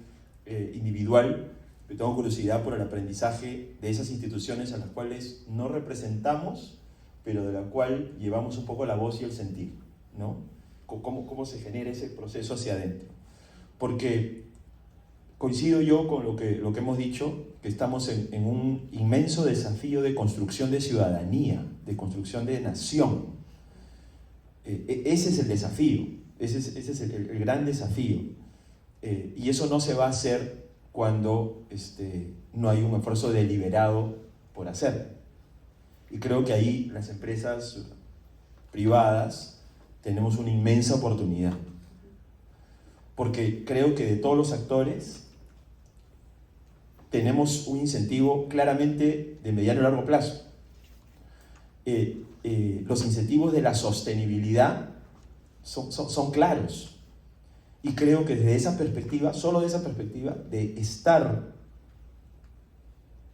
individual. Yo tengo curiosidad por el aprendizaje de esas instituciones a las cuales no representamos, pero de la cual llevamos un poco la voz y el sentir, ¿no? ¿Cómo se genera ese proceso hacia adentro? Porque coincido yo con lo que hemos dicho, que estamos en un inmenso desafío de construcción de ciudadanía, de construcción de nación. Ese es el desafío, ese es el gran desafío. Y eso no se va a hacer cuando no hay un esfuerzo deliberado por hacerlo. Y creo que ahí las empresas privadas tenemos una inmensa oportunidad, porque creo que de todos los actores tenemos un incentivo claramente de mediano y largo plazo. Los incentivos de la sostenibilidad son claros, y creo que desde esa perspectiva, solo de esa perspectiva, de estar,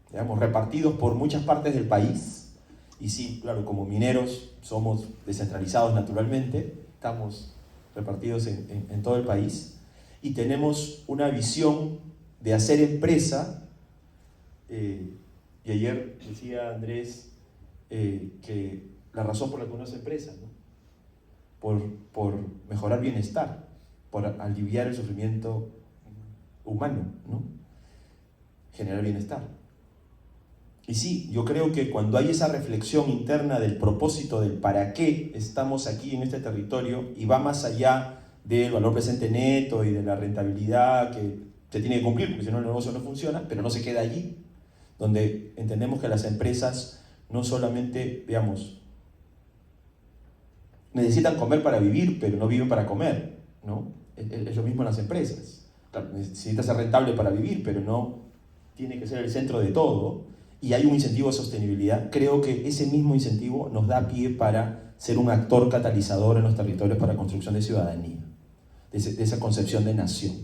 digamos, repartidos por muchas partes del país. Y sí, claro, como mineros somos descentralizados naturalmente, estamos repartidos en todo el país y tenemos una visión de hacer empresa. Y ayer decía Andrés que la razón por la que uno hace empresa, ¿no? por mejorar bienestar, por aliviar el sufrimiento humano, ¿no? Generar bienestar. Y sí, yo creo que cuando hay esa reflexión interna del propósito, del para qué estamos aquí en este territorio, y va más allá del valor presente neto y de la rentabilidad que se tiene que cumplir, porque si no el negocio no funciona, pero no se queda allí, donde entendemos que las empresas no solamente, digamos, necesitan comer para vivir, pero no viven para comer, ¿no? Es lo mismo en las empresas. Claro, necesita ser rentable para vivir, pero no tiene que ser el centro de todo. y hay un incentivo de sostenibilidad, creo que ese mismo incentivo nos da pie para ser un actor catalizador en los territorios para la construcción de ciudadanía, de esa concepción de nación.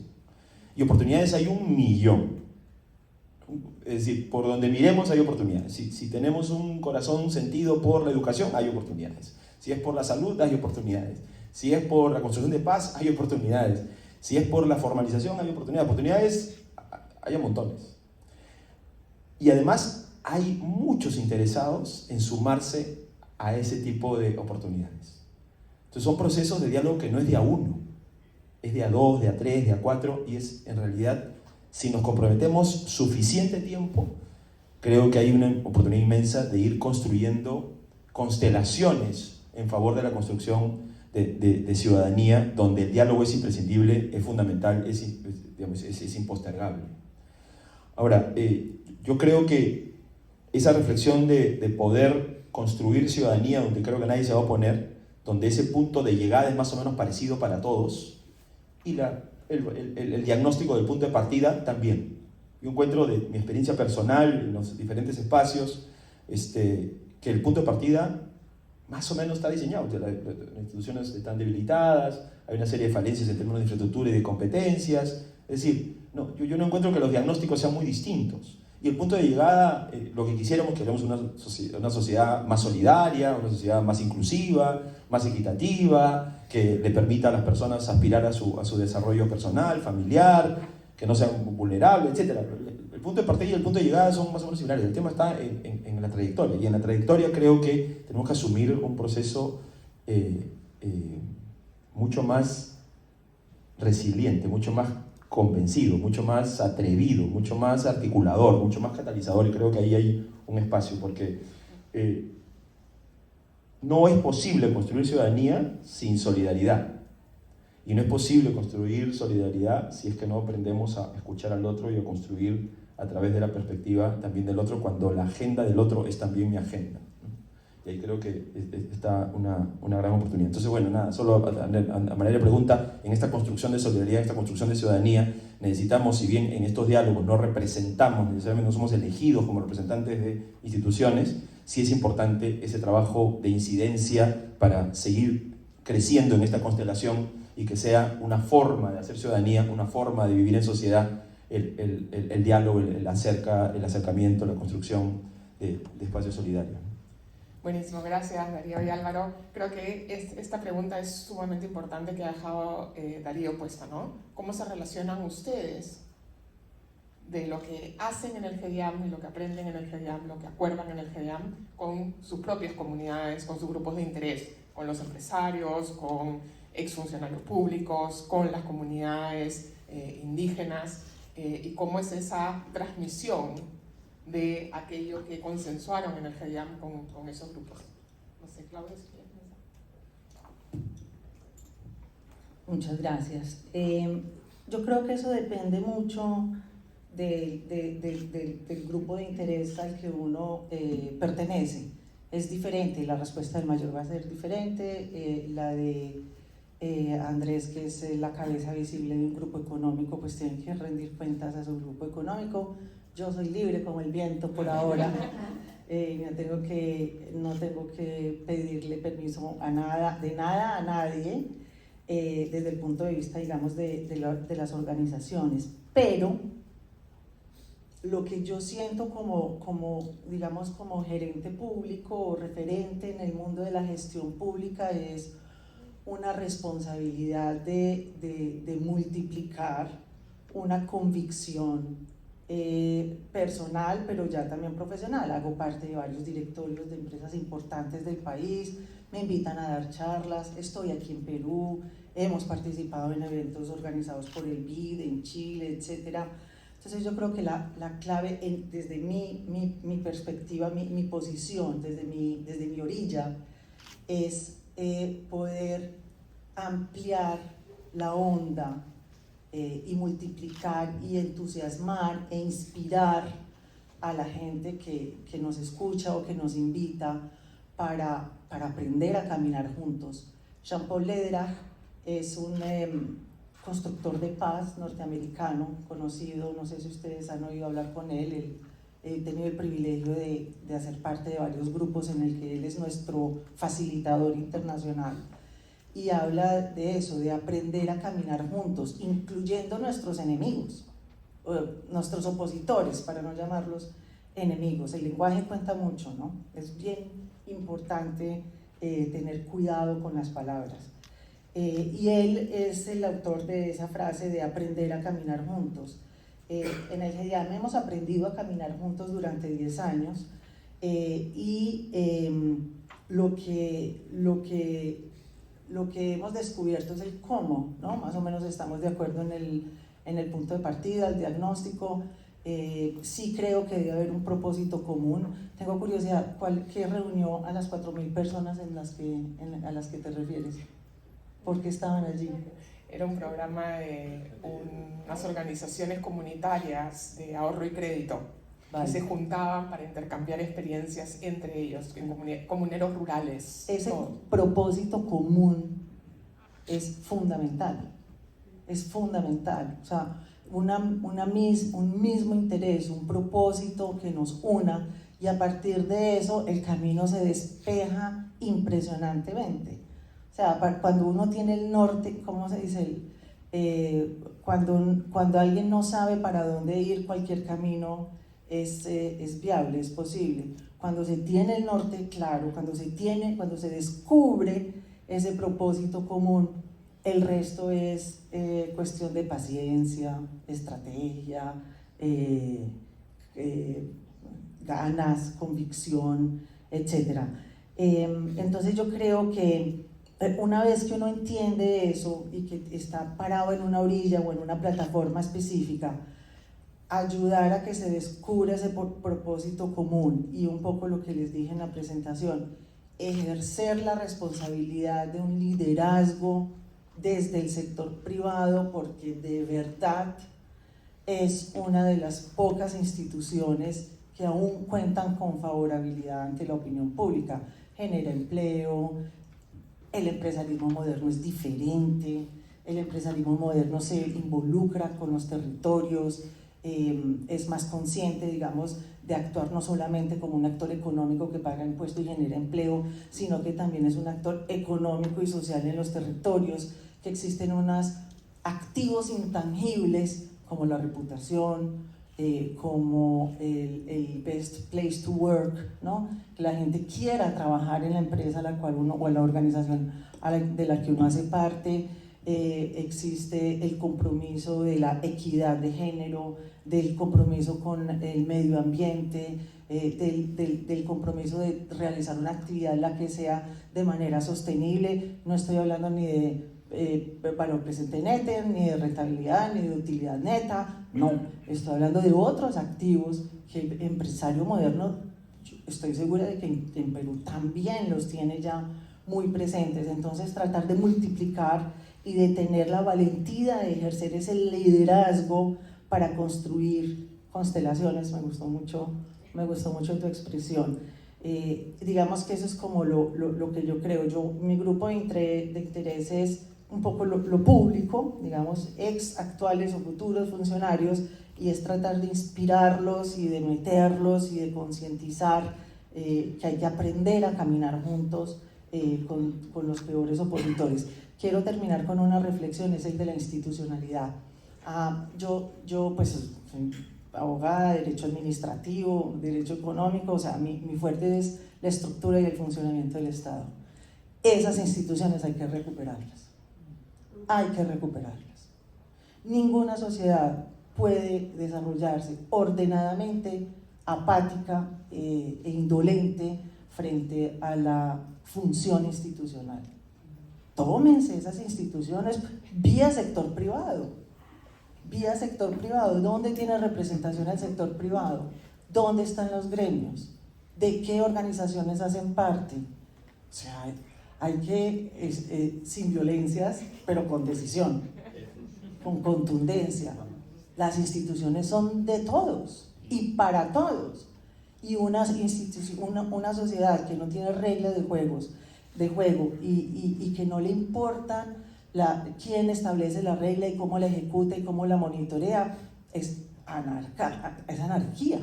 Y oportunidades hay 1.000.000. Es decir, por donde miremos hay oportunidades. Si tenemos un corazón, un sentido por la educación, hay oportunidades. Si es por la salud, hay oportunidades. Si es por la construcción de paz, hay oportunidades. Si es por la formalización, hay oportunidades. Oportunidades hay a montones. Y además hay muchos interesados en sumarse a ese tipo de oportunidades. Entonces son procesos de diálogo que no es de a uno, es de a dos, de a tres, de a cuatro, y es en realidad, si nos comprometemos suficiente tiempo, creo que hay una oportunidad inmensa de ir construyendo constelaciones en favor de la construcción de ciudadanía, donde el diálogo es imprescindible, es fundamental, es impostergable. Ahora, yo creo que esa reflexión de poder construir ciudadanía, donde creo que nadie se va a oponer, donde ese punto de llegada es más o menos parecido para todos, y el diagnóstico del punto de partida también. Yo encuentro de mi experiencia personal en los diferentes espacios que el punto de partida más o menos está diseñado. Las instituciones están debilitadas, hay una serie de falencias en términos de infraestructura y de competencias. Es decir, yo no encuentro que los diagnósticos sean muy distintos. Y el punto de llegada, lo que queremos una sociedad más solidaria, una sociedad más inclusiva, más equitativa, que le permita a las personas aspirar a su desarrollo personal, familiar, que no sean vulnerables, etc. El punto de partida y el punto de llegada son más o menos similares. El tema está en la trayectoria. Y en la trayectoria creo que tenemos que asumir un proceso mucho más resiliente, mucho más convencido, mucho más atrevido, mucho más articulador, mucho más catalizador, y creo que ahí hay un espacio, porque no es posible construir ciudadanía sin solidaridad, y no es posible construir solidaridad si es que no aprendemos a escuchar al otro y a construir a través de la perspectiva también del otro, cuando la agenda del otro es también mi agenda. Y ahí creo que está una gran oportunidad. Entonces, bueno, nada, solo a manera de pregunta, en esta construcción de solidaridad, en esta construcción de ciudadanía, necesitamos, si bien en estos diálogos no representamos, necesariamente no somos elegidos como representantes de instituciones, sí es importante ese trabajo de incidencia para seguir creciendo en esta constelación y que sea una forma de hacer ciudadanía, una forma de vivir en sociedad, el diálogo, el acercamiento, la construcción de espacios solidarios. Buenísimo, gracias Darío y Álvaro. Creo que esta pregunta es sumamente importante que ha dejado Darío puesta, ¿no? ¿Cómo se relacionan ustedes de lo que hacen en el GEDIAM y lo que aprenden en el GEDIAM, lo que acuerdan en el GEDIAM con sus propias comunidades, con sus grupos de interés, con los empresarios, con exfuncionarios públicos, con las comunidades indígenas, y cómo es esa transmisión de aquello que consensuaron en el GEDIAM con esos grupos? No sé, Claudia, si quieres pensar. Muchas gracias. Yo creo que eso depende mucho del grupo de interés al que uno pertenece. Es diferente, la respuesta del mayor va a ser diferente, la de Andrés, que es la cabeza visible de un grupo económico, pues tiene que rendir cuentas a su grupo económico. Yo soy libre como el viento por ahora, no tengo que pedirle permiso a nadie, desde el punto de vista, digamos, de las organizaciones. Pero lo que yo siento como gerente público o referente en el mundo de la gestión pública es una responsabilidad de multiplicar una convicción personal, pero ya también profesional. Hago parte de varios directorios de empresas importantes del país, me invitan a dar charlas, estoy aquí en Perú, hemos participado en eventos organizados por el BID en Chile, etc. Entonces yo creo que la clave desde mi perspectiva, mi posición, desde mi orilla, es poder ampliar la onda y multiplicar y entusiasmar e inspirar a la gente que nos escucha o que nos invita para aprender a caminar juntos. Jean-Paul Ledra es un constructor de paz norteamericano conocido, no sé si ustedes han oído hablar con él, He tenido el privilegio de hacer parte de varios grupos en el que él es nuestro facilitador internacional. Y habla de eso, de aprender a caminar juntos, incluyendo nuestros enemigos, nuestros opositores, para no llamarlos enemigos. El lenguaje cuenta mucho, ¿no? Es bien importante tener cuidado con las palabras. Y él es el autor de esa frase de aprender a caminar juntos. En el GEDIAN hemos aprendido a caminar juntos durante 10 años lo que hemos descubierto es el cómo, ¿no? Más o menos estamos de acuerdo en el punto de partida, el diagnóstico. Sí creo que debe haber un propósito común. Tengo curiosidad, ¿qué reunió a las 4.000 personas a las que te refieres? ¿Por qué estaban allí? Era un programa de unas organizaciones comunitarias de ahorro y crédito que se juntaban para intercambiar experiencias entre ellos, en comuneros rurales. Ese propósito común es fundamental, o sea, un mismo interés, un propósito que nos una, y a partir de eso el camino se despeja impresionantemente. O sea, cuando uno tiene el norte, ¿cómo se dice? Cuando alguien no sabe para dónde ir, cualquier camino es viable, es posible. Cuando se tiene el norte claro, cuando se descubre ese propósito común, el resto es cuestión de paciencia, estrategia, ganas, convicción, etc. Entonces yo creo que una vez que uno entiende eso y que está parado en una orilla o en una plataforma específica, ayudar a que se descubra ese propósito común, y un poco lo que les dije en la presentación, ejercer la responsabilidad de un liderazgo desde el sector privado, porque de verdad es una de las pocas instituciones que aún cuentan con favorabilidad ante la opinión pública. Genera empleo, el empresarismo moderno es diferente, el empresarismo moderno se involucra con los territorios, es más consciente, digamos, de actuar no solamente como un actor económico que paga impuestos y genera empleo, sino que también es un actor económico y social en los territorios, que existen unos activos intangibles como la reputación, como el best place to work, ¿no? Que la gente quiera trabajar en la empresa a la cual uno, o en la organización de la que uno hace parte. Existe el compromiso de la equidad de género, del compromiso con el medio ambiente, del compromiso de realizar una actividad en la que sea de manera sostenible. No estoy hablando ni de valor presente neto, ni de rentabilidad, ni de utilidad neta, no, estoy hablando de otros activos que el empresario moderno, estoy segura de que en Perú también los tiene ya muy presentes. Entonces tratar de multiplicar y de tener la valentía de ejercer ese liderazgo para construir constelaciones. Me gustó mucho tu expresión. Digamos que eso es como lo que yo creo. Mi grupo de interés es un poco lo público, digamos, ex actuales o futuros funcionarios, y es tratar de inspirarlos y de meterlos y de concientizar que hay que aprender a caminar juntos con los peores opositores. Quiero terminar con una reflexión, es el de la institucionalidad. Yo pues soy abogada, derecho administrativo, derecho económico, o sea, mi fuerte es la estructura y el funcionamiento del Estado. Esas instituciones hay que recuperarlas. Hay que recuperarlas. Ninguna sociedad puede desarrollarse ordenadamente, apática e indolente frente a la función institucional. Tómense esas instituciones vía sector privado. Vía sector privado. ¿Dónde tiene representación el sector privado? ¿Dónde están los gremios? ¿De qué organizaciones hacen parte? O sea, hay que, sin violencias, pero con decisión, con contundencia. Las instituciones son de todos y para todos. Y una sociedad que no tiene reglas de juego y que no le importa quién establece la regla y cómo la ejecuta y cómo la monitorea, es anarquía.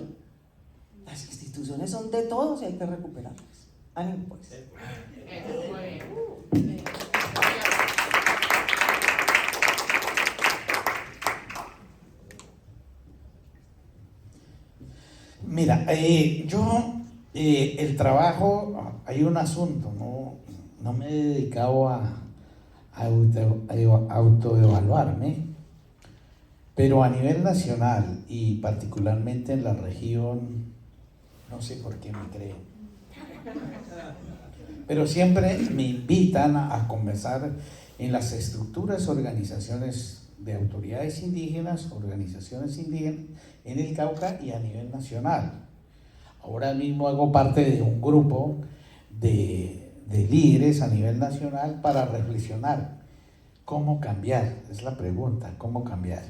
Las instituciones son de todos y hay que recuperarlas. Ánimo pues. Mira, el trabajo, hay un asunto, no me he dedicado a autoevaluarme, pero a nivel nacional y particularmente en la región, no sé por qué me creo, pero siempre me invitan a conversar en las estructuras, organizaciones de autoridades indígenas, organizaciones indígenas en el Cauca y a nivel nacional. Ahora mismo hago parte de un grupo de líderes a nivel nacional para reflexionar cómo cambiar, es la pregunta, cómo cambiar.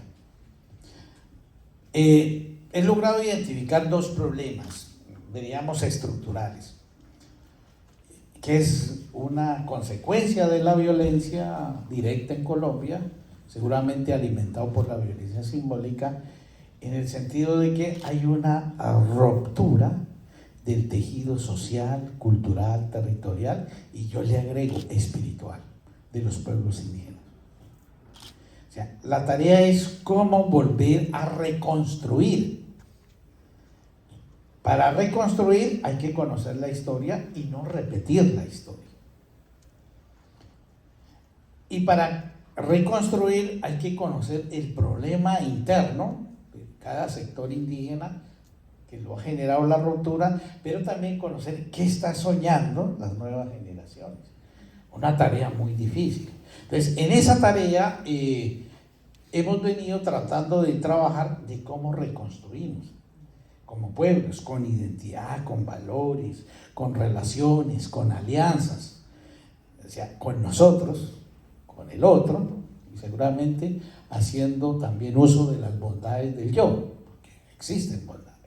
He logrado identificar dos problemas, diríamos estructurales, que es una consecuencia de la violencia directa en Colombia, seguramente alimentado por la violencia simbólica, en el sentido de que hay una ruptura del tejido social, cultural, territorial, y yo le agrego espiritual, de los pueblos indígenas. O sea, la tarea es cómo volver a reconstruir. Para reconstruir hay que conocer la historia y no repetir la historia. Y para reconstruir hay que conocer el problema interno de cada sector indígena que lo ha generado la ruptura, pero también conocer qué está soñando las nuevas generaciones. Una tarea muy difícil. Entonces, en esa tarea hemos venido tratando de trabajar de cómo reconstruimos como pueblos, con identidad, con valores, con relaciones, con alianzas, o sea, con nosotros, con el otro, y seguramente haciendo también uso de las bondades del yo, porque existen bondades.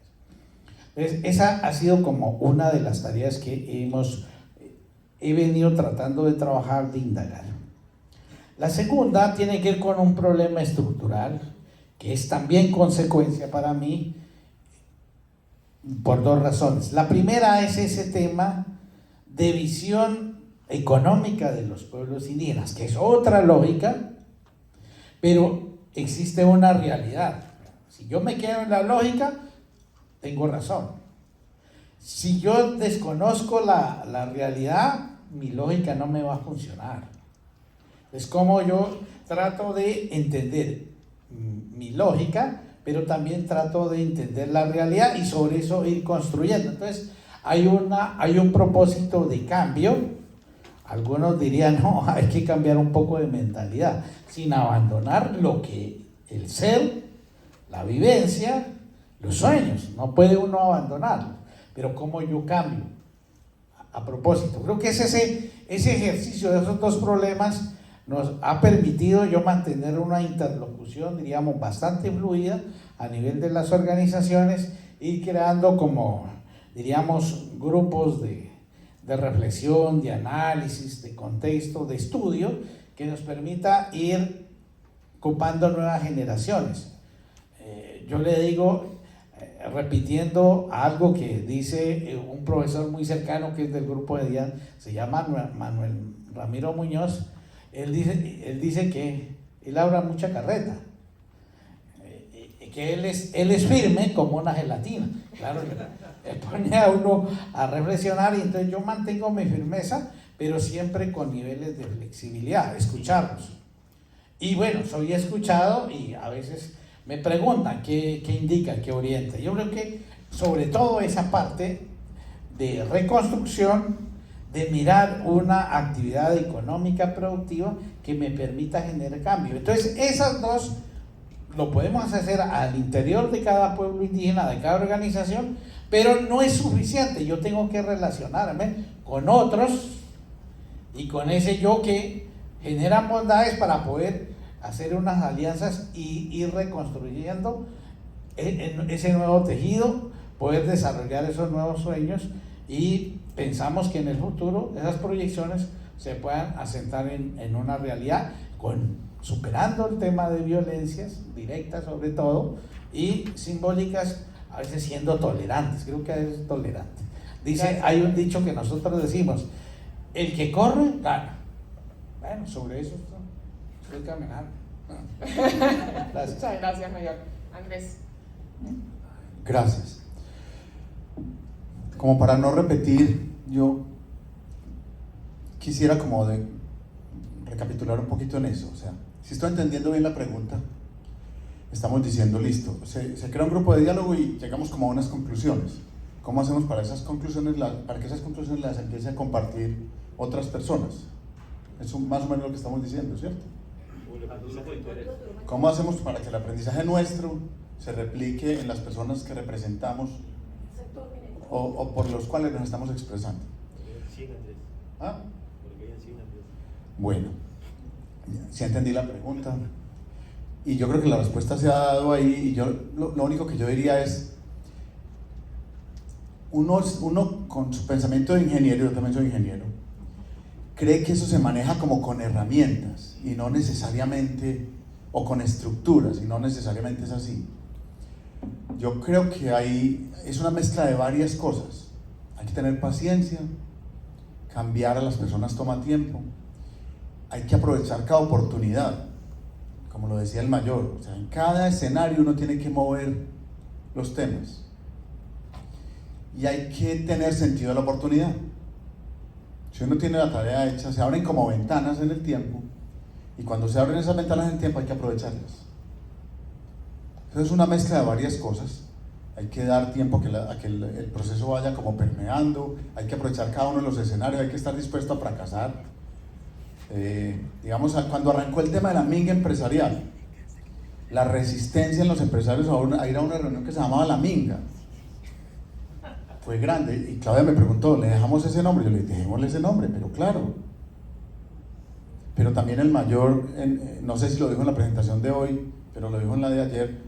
Entonces, esa ha sido como una de las tareas que he venido tratando de trabajar, de indagar. La segunda tiene que ver con un problema estructural, que es también consecuencia para mí, por dos razones. La primera es ese tema de visión económica de los pueblos indígenas, que es otra lógica, pero existe una realidad. Si yo me quedo en la lógica, tengo razón. Si yo desconozco la realidad, mi lógica no me va a funcionar. Es como yo trato de entender mi lógica, pero también trato de entender la realidad y sobre eso ir construyendo. Entonces, hay un propósito de cambio. Algunos dirían, no, hay que cambiar un poco de mentalidad, sin abandonar lo que el ser, la vivencia, los sueños, no puede uno abandonarlo. Pero ¿cómo yo cambio? A propósito, creo que ese ejercicio de esos dos problemas nos ha permitido yo mantener una interlocución, diríamos, bastante fluida a nivel de las organizaciones, ir creando como, diríamos, grupos de reflexión, de análisis, de contexto, de estudio, que nos permita ir ocupando nuevas generaciones. Yo le digo, repitiendo algo que dice un profesor muy cercano que es del grupo de DIAN, se llama Manuel Ramiro Muñoz. Él dice que él habla mucha carreta, que él es firme como una gelatina. Claro, le pone a uno a reflexionar, y entonces yo mantengo mi firmeza, pero siempre con niveles de flexibilidad, escucharlos. Y bueno, soy escuchado y a veces me preguntan qué indica, qué orienta. Yo creo que sobre todo esa parte de reconstrucción, de mirar una actividad económica productiva que me permita generar cambio. Entonces, esas dos lo podemos hacer al interior de cada pueblo indígena, de cada organización, pero no es suficiente. Yo tengo que relacionarme con otros y con ese yo que genera bondades para poder hacer unas alianzas y ir reconstruyendo ese nuevo tejido, poder desarrollar esos nuevos sueños, y pensamos que en el futuro esas proyecciones se puedan asentar en una realidad, superando el tema de violencias directas sobre todo y simbólicas, a veces siendo tolerantes, creo que es tolerante. Dice, hay un dicho que nosotros decimos, el que corre, gana. Bueno, sobre eso estoy caminando. Gracias. Muchas gracias, mayor. Andrés. Gracias. Como para no repetir, yo quisiera como de recapitular un poquito en eso. O sea, si estoy entendiendo bien la pregunta, estamos diciendo, listo, se crea un grupo de diálogo y llegamos como a unas conclusiones. ¿Cómo hacemos para esas conclusiones, para que esas conclusiones las empiece a compartir otras personas? Eso más o menos lo que estamos diciendo, ¿cierto? ¿Cómo hacemos para que el aprendizaje nuestro se replique en las personas que representamos o por los cuales nos estamos expresando? ¿Ah? Bueno, sí entendí la pregunta y yo creo que la respuesta se ha dado ahí, y yo lo único que yo diría es, uno con su pensamiento de ingeniero, yo también soy ingeniero, cree que eso se maneja como con herramientas y no necesariamente, o con estructuras, y no necesariamente es así. Yo creo que es una mezcla de varias cosas. Hay que tener paciencia, cambiar a las personas toma tiempo, hay que aprovechar cada oportunidad, como lo decía el mayor, o sea, en cada escenario uno tiene que mover los temas y hay que tener sentido de la oportunidad. Si uno tiene la tarea hecha, se abren como ventanas en el tiempo, y cuando se abren esas ventanas en el tiempo hay que aprovecharlas. Entonces es una mezcla de varias cosas. Hay que dar tiempo a que el proceso vaya como permeando, hay que aprovechar cada uno de los escenarios, hay que estar dispuesto a fracasar. Digamos, cuando arrancó el tema de la minga empresarial, la resistencia en los empresarios a ir a una reunión que se llamaba la minga fue grande, y Claudia me preguntó, ¿le dejamos ese nombre? Yo le dije, dejémosle ese nombre, pero claro. Pero también el mayor, no sé si lo dijo en la presentación de hoy, pero lo dijo en la de ayer,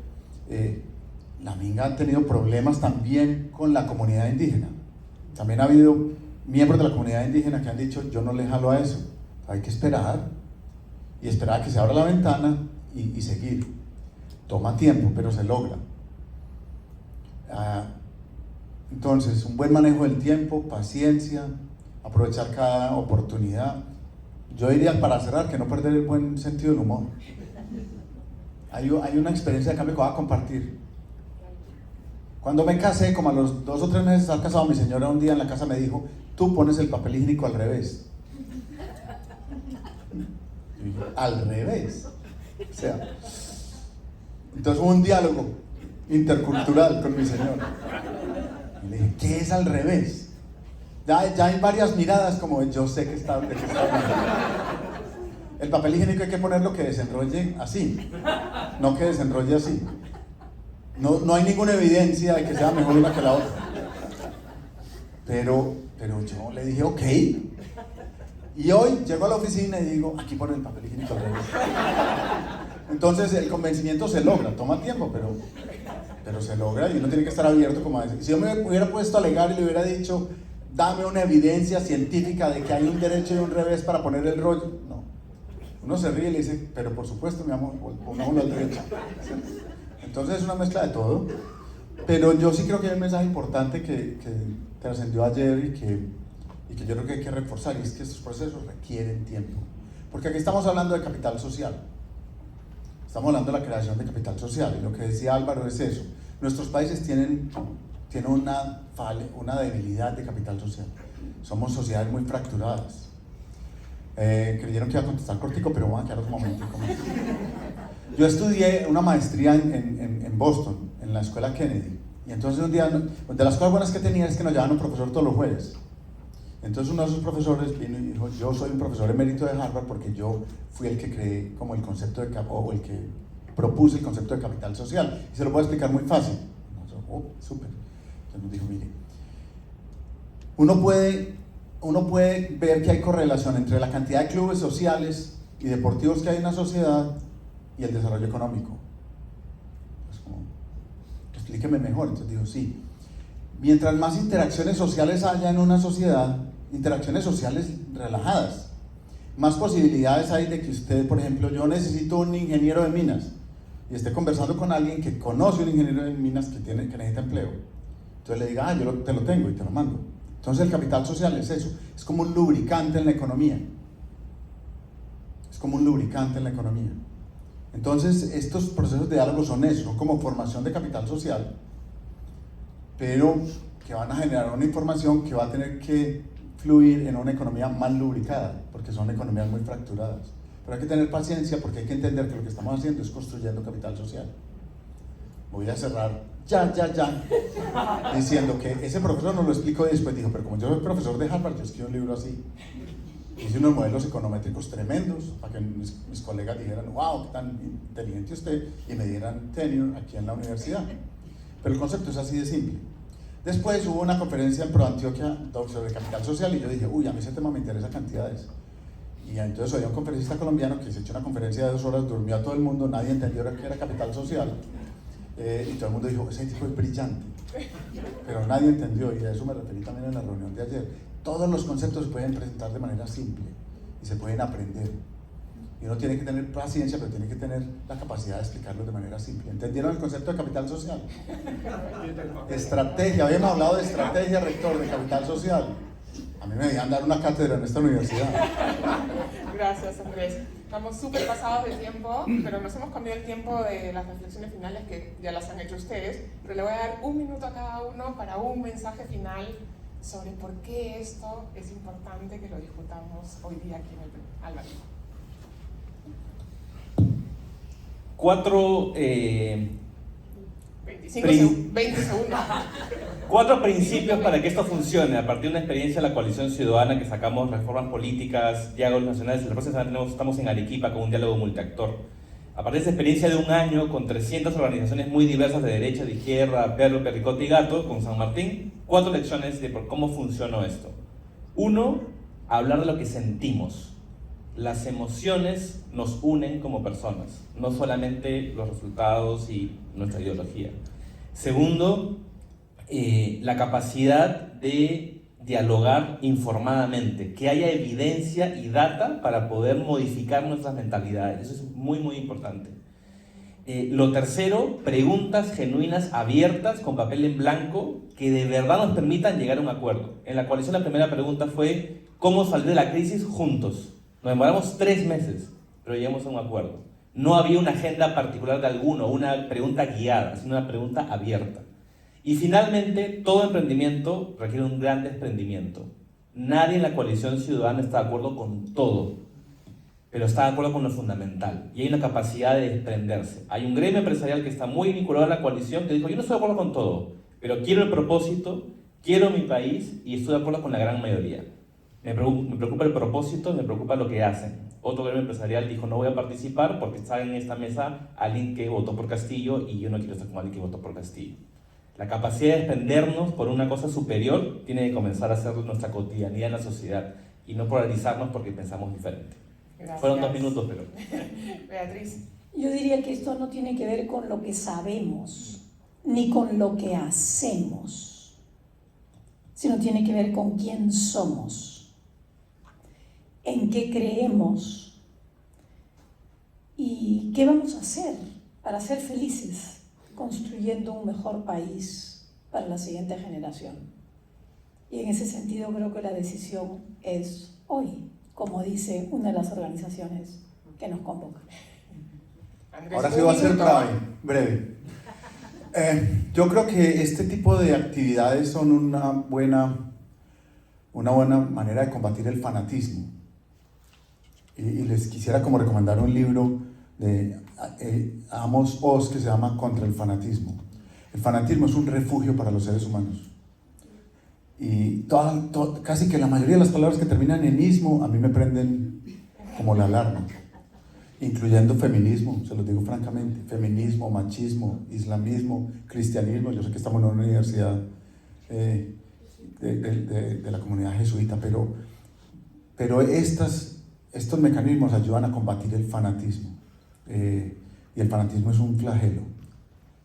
la minga ha tenido problemas también con la comunidad indígena. También ha habido miembros de la comunidad indígena que han dicho, yo no le jalo a eso, hay que esperar, y esperar a que se abra la ventana y seguir. Toma tiempo, pero se logra. Entonces, un buen manejo del tiempo, paciencia, aprovechar cada oportunidad. Yo diría, para cerrar, que no perder el buen sentido del humor. Hay una experiencia de cambio que voy a compartir. Cuando me casé, como a los 2 o 3 meses de estar casado, mi señora un día en la casa me dijo, tú pones el papel higiénico al revés. Y dije, ¿al revés? O sea, entonces hubo un diálogo intercultural con mi señora. Y le dije, ¿qué es al revés? Ya hay varias miradas como yo sé que está hablando. El papel higiénico hay que ponerlo que desenrolle así, no que desenrolle así. No hay ninguna evidencia de que sea mejor una que la otra. Pero yo le dije, ok. Y hoy llego a la oficina y digo, aquí ponen el papel higiénico al revés. Entonces el convencimiento se logra, toma tiempo, pero se logra, y uno tiene que estar abierto como a decir. Si yo me hubiera puesto a alegar y le hubiera dicho, dame una evidencia científica de que hay un derecho y un revés para poner el rollo, no. Uno se ríe y le dice, pero por supuesto, mi amor, pongámoslo al derecho. Entonces es una mezcla de todo, pero yo sí creo que hay un mensaje importante que trascendió ayer y que yo creo que hay que reforzar, y es que estos procesos requieren tiempo. Porque aquí estamos hablando de capital social. Estamos hablando de la creación de capital social, y lo que decía Álvaro es eso. Nuestros países tienen una debilidad de capital social. Somos sociedades muy fracturadas. Creyeron que iba a contestar cortico, pero voy a quedar un momento. Yo estudié una maestría en Boston, en la escuela Kennedy. Y entonces un día, de las cosas buenas que tenía es que nos llevaban un profesor todos los jueves. Entonces uno de esos profesores vino y dijo, yo soy un profesor emérito de Harvard porque yo fui el que creé como el concepto o el que propuse el concepto de capital social. Y se lo puedo explicar muy fácil. Súper. Entonces nos dijo, mire, uno puede ver que hay correlación entre la cantidad de clubes sociales y deportivos que hay en la sociedad y el desarrollo económico. Pues como, explíqueme mejor. Entonces dijo, sí. Mientras más interacciones sociales haya en una sociedad, interacciones sociales relajadas, más posibilidades hay de que usted, por ejemplo, yo necesito un ingeniero de minas. y esté conversando con alguien que conoce un ingeniero en minas que necesita empleo. Entonces le diga, yo te lo tengo y te lo mando. Entonces el capital social es eso, es como un lubricante en la economía. Es como un lubricante en la economía. Entonces estos procesos de diálogo son eso, son como formación de capital social, pero que van a generar una información que va a tener que fluir en una economía más lubricada, porque son economías muy fracturadas. Pero hay que tener paciencia porque hay que entender que lo que estamos haciendo es construyendo capital social. Voy a cerrar ya, diciendo que ese profesor nos lo explicó y después dijo, pero como yo soy profesor de Harvard, yo escribí un libro así. Hice unos modelos econométricos tremendos para que mis colegas dijeran, wow, qué tan inteligente usted, y me dieran tenure aquí en la universidad. Pero el concepto es así de simple. Después hubo una conferencia en ProAntioquia sobre capital social y yo dije, uy, a mí ese tema me interesa cantidades. Y entonces había un conferencista colombiano que se echó una conferencia de 2 horas, durmió a todo el mundo, nadie entendió que era capital social. Y todo el mundo dijo, ese tipo es brillante. Pero nadie entendió, y a eso me referí también en la reunión de ayer. Todos los conceptos se pueden presentar de manera simple y se pueden aprender. Y uno tiene que tener paciencia, pero tiene que tener la capacidad de explicarlo de manera simple. ¿Entendieron el concepto de capital social? Estrategia, habíamos hablado de estrategia, rector, de capital social. A mí me debían dar una cátedra en esta universidad. Gracias, Andrés. Estamos súper pasados de tiempo, pero nos hemos cambiado el tiempo de las reflexiones finales que ya las han hecho ustedes, pero le voy a dar 1 minuto a cada uno para un mensaje final sobre por qué esto es importante que lo discutamos hoy día aquí en el Perú. Álvaro. 20 segundos. 4 principios para que esto funcione, a partir de una experiencia de la coalición ciudadana que sacamos reformas políticas, diálogos nacionales. La próxima semana estamos en Arequipa con un diálogo multiactor. A partir de esa experiencia de 1 año, con 300 organizaciones muy diversas de derecha, de izquierda, perro, perricote y gato, con San Martín, 4 lecciones de por cómo funcionó esto. 1, hablar de lo que sentimos. Las emociones nos unen como personas, no solamente los resultados y nuestra ideología. Segundo, la capacidad de dialogar informadamente, que haya evidencia y data para poder modificar nuestras mentalidades. Eso es muy, muy importante. Lo tercero, preguntas genuinas, abiertas, con papel en blanco, que de verdad nos permitan llegar a un acuerdo. En la coalición la primera pregunta fue, ¿cómo salir de la crisis juntos? Nos demoramos 3 meses, pero llegamos a un acuerdo. No había una agenda particular de alguno, una pregunta guiada, sino una pregunta abierta. Y finalmente, todo emprendimiento requiere un gran desprendimiento. Nadie en la coalición ciudadana está de acuerdo con todo, pero está de acuerdo con lo fundamental. Y hay una capacidad de desprenderse. Hay un gremio empresarial que está muy vinculado a la coalición que dijo, yo no estoy de acuerdo con todo, pero quiero el propósito, quiero mi país y estoy de acuerdo con la gran mayoría. Me preocupa el propósito, me preocupa lo que hacen. Otro gremio empresarial dijo, no voy a participar porque está en esta mesa alguien que votó por Castillo y yo no quiero estar con alguien que votó por Castillo. La capacidad de desprendernos por una cosa superior tiene que comenzar a ser nuestra cotidianidad en la sociedad y no polarizarnos porque pensamos diferente. Gracias. Fueron 2 minutos, pero... Beatriz. Yo diría que esto no tiene que ver con lo que sabemos, ni con lo que hacemos, sino tiene que ver con quién somos, en qué creemos y qué vamos a hacer para ser felices, construyendo un mejor país para la siguiente generación. Y en ese sentido creo que la decisión es hoy, como dice una de las organizaciones que nos convoca. Andrés, Ahora sí va a ser breve. Yo creo que este tipo de actividades son una buena manera de combatir el fanatismo. Y les quisiera como recomendar un libro de Amos Oz que se llama Contra el fanatismo. El fanatismo es un refugio para los seres humanos. Y casi que la mayoría de las palabras que terminan en ismo a mí me prenden como la alarma. Incluyendo feminismo, se los digo francamente. Feminismo, machismo, islamismo, cristianismo. Yo sé que estamos en una universidad de la comunidad jesuita, pero estos mecanismos ayudan a combatir el fanatismo. Y el fanatismo es un flagelo.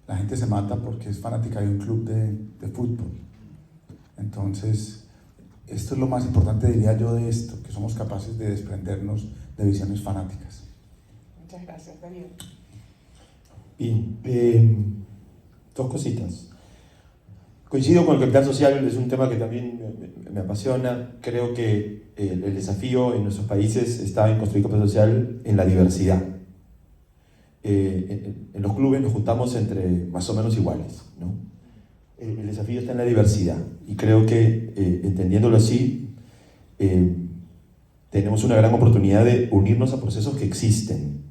La gente se mata porque es fanática de un club de fútbol. Entonces, esto es lo más importante, diría yo, de esto, que somos capaces de desprendernos de visiones fanáticas. Muchas gracias, Darío. Bien, dos cositas. Coincido con el capital social, es un tema que también me apasiona. Creo que el desafío en nuestros países está en construir capital social en la diversidad. En los clubes nos juntamos entre más o menos iguales, ¿no? El desafío está en la diversidad y creo que entendiéndolo así tenemos una gran oportunidad de unirnos a procesos que existen.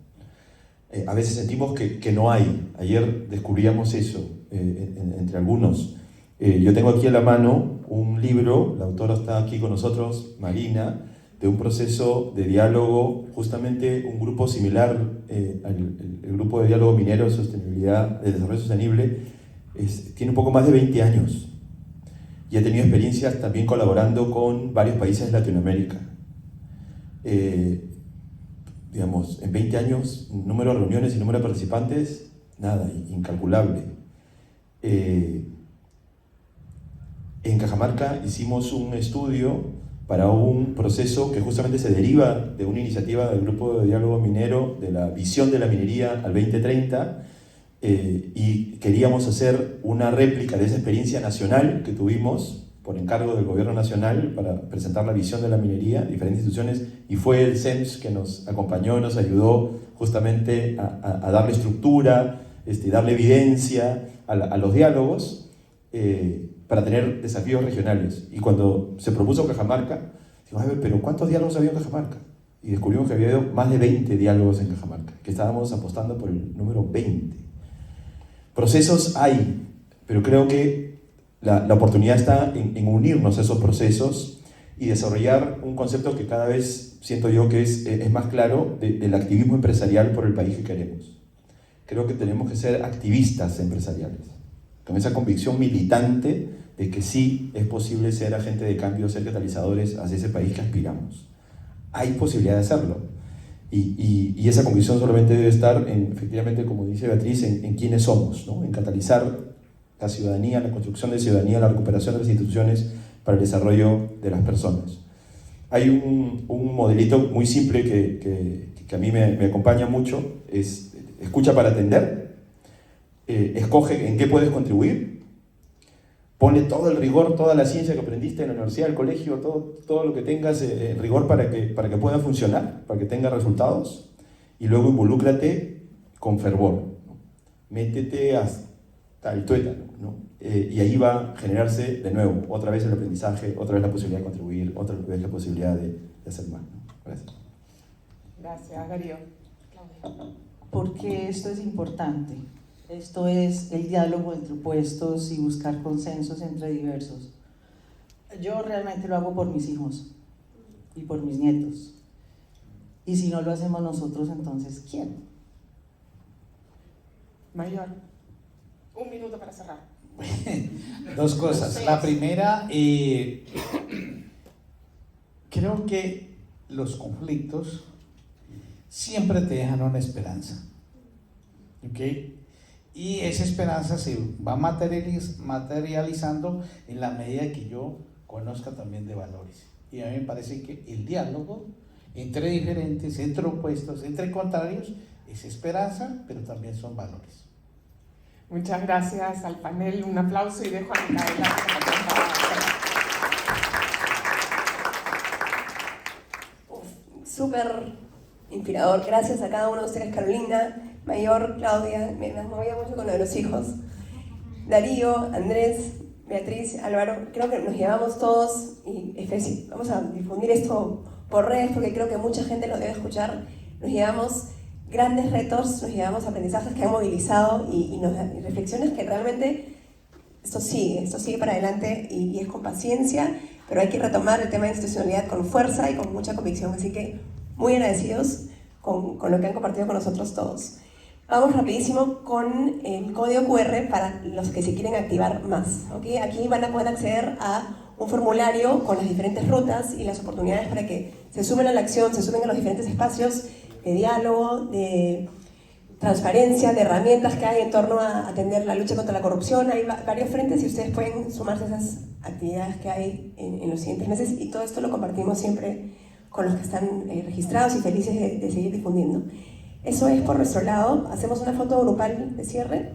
A veces sentimos que no hay. Ayer descubríamos eso entre algunos. Yo tengo aquí a la mano un libro, la autora está aquí con nosotros, Marina, de un proceso de diálogo, justamente un grupo similar al grupo de diálogo minero de sostenibilidad, de desarrollo sostenible, tiene un poco más de 20 años y ha tenido experiencias también colaborando con varios países de Latinoamérica. Digamos, en 20 años, número de reuniones y número de participantes, nada, incalculable. En Cajamarca hicimos un estudio para un proceso que justamente se deriva de una iniciativa del Grupo de Diálogo Minero, de la visión de la minería al 2030, y queríamos hacer una réplica de esa experiencia nacional que tuvimos por encargo del gobierno nacional para presentar la visión de la minería, diferentes instituciones, y fue el CEMS que nos acompañó y nos ayudó justamente a darle estructura, darle evidencia a los diálogos, para tener desafíos regionales. Y cuando se propuso Cajamarca, dijimos, a ver, pero ¿cuántos diálogos había en Cajamarca? Y descubrimos que había más de 20 diálogos en Cajamarca, que estábamos apostando por el número 20. Procesos hay, pero creo que la oportunidad está en unirnos a esos procesos y desarrollar un concepto que cada vez siento yo que es más claro del activismo empresarial por el país que queremos. Creo que tenemos que ser activistas empresariales, con esa convicción militante de que sí es posible ser agente de cambio, ser catalizadores hacia ese país que aspiramos. Hay posibilidad de hacerlo. Y esa convicción solamente debe estar, efectivamente, como dice Beatriz, en quiénes somos, ¿no? En catalizar la ciudadanía, la construcción de ciudadanía, la recuperación de las instituciones para el desarrollo de las personas. Hay un modelito muy simple que a mí me acompaña mucho, es escucha para atender, escoge en qué puedes contribuir, ponle todo el rigor, toda la ciencia que aprendiste en la universidad, el colegio, todo lo que tengas en rigor para que pueda funcionar, para que tenga resultados, y luego involúcrate con fervor, ¿no? Métete hasta el tuétano, ¿no? Y ahí va a generarse de nuevo, otra vez el aprendizaje, otra vez la posibilidad de contribuir, otra vez la posibilidad de hacer más, ¿no? Gracias. Gracias, Darío. Claudia. Porque esto es importante. Esto es el diálogo entre opuestos y buscar consensos entre diversos. Yo realmente lo hago por mis hijos y por mis nietos. Y si no lo hacemos nosotros, entonces, ¿quién? Mayor. Un minuto para cerrar. Dos cosas. La primera, creo que los conflictos siempre te dejan una esperanza. ¿Ok? Y esa esperanza se va materializando en la medida que yo conozca también de valores. Y a mí me parece que el diálogo entre diferentes, entre opuestos, entre contrarios, es esperanza, pero también son valores. Muchas gracias al panel. Un aplauso y dejo a Micaela. Súper inspirador. Gracias a cada uno de ustedes, Carolina, Mayor, Claudia. Me movía mucho con lo de los hijos. Darío, Andrés, Beatriz, Álvaro. Creo que nos llevamos todos y vamos a difundir esto por redes porque creo que mucha gente lo debe escuchar. Nos llevamos grandes retos, nos llevamos aprendizajes que han movilizado y reflexiones que realmente esto sigue para adelante y es con paciencia, pero hay que retomar el tema de institucionalidad con fuerza y con mucha convicción, así que muy agradecidos con lo que han compartido con nosotros todos. Vamos rapidísimo con el código QR para los que se quieren activar más, ¿okay? Aquí van a poder acceder a un formulario con las diferentes rutas y las oportunidades para que se sumen a la acción, se sumen a los diferentes espacios de diálogo, de transparencia, de herramientas que hay en torno a atender la lucha contra la corrupción. Hay varios frentes y ustedes pueden sumarse a esas actividades que hay en los siguientes meses y todo esto lo compartimos siempre con los que están registrados y felices de seguir difundiendo. Eso es por nuestro lado. Hacemos una foto grupal de cierre.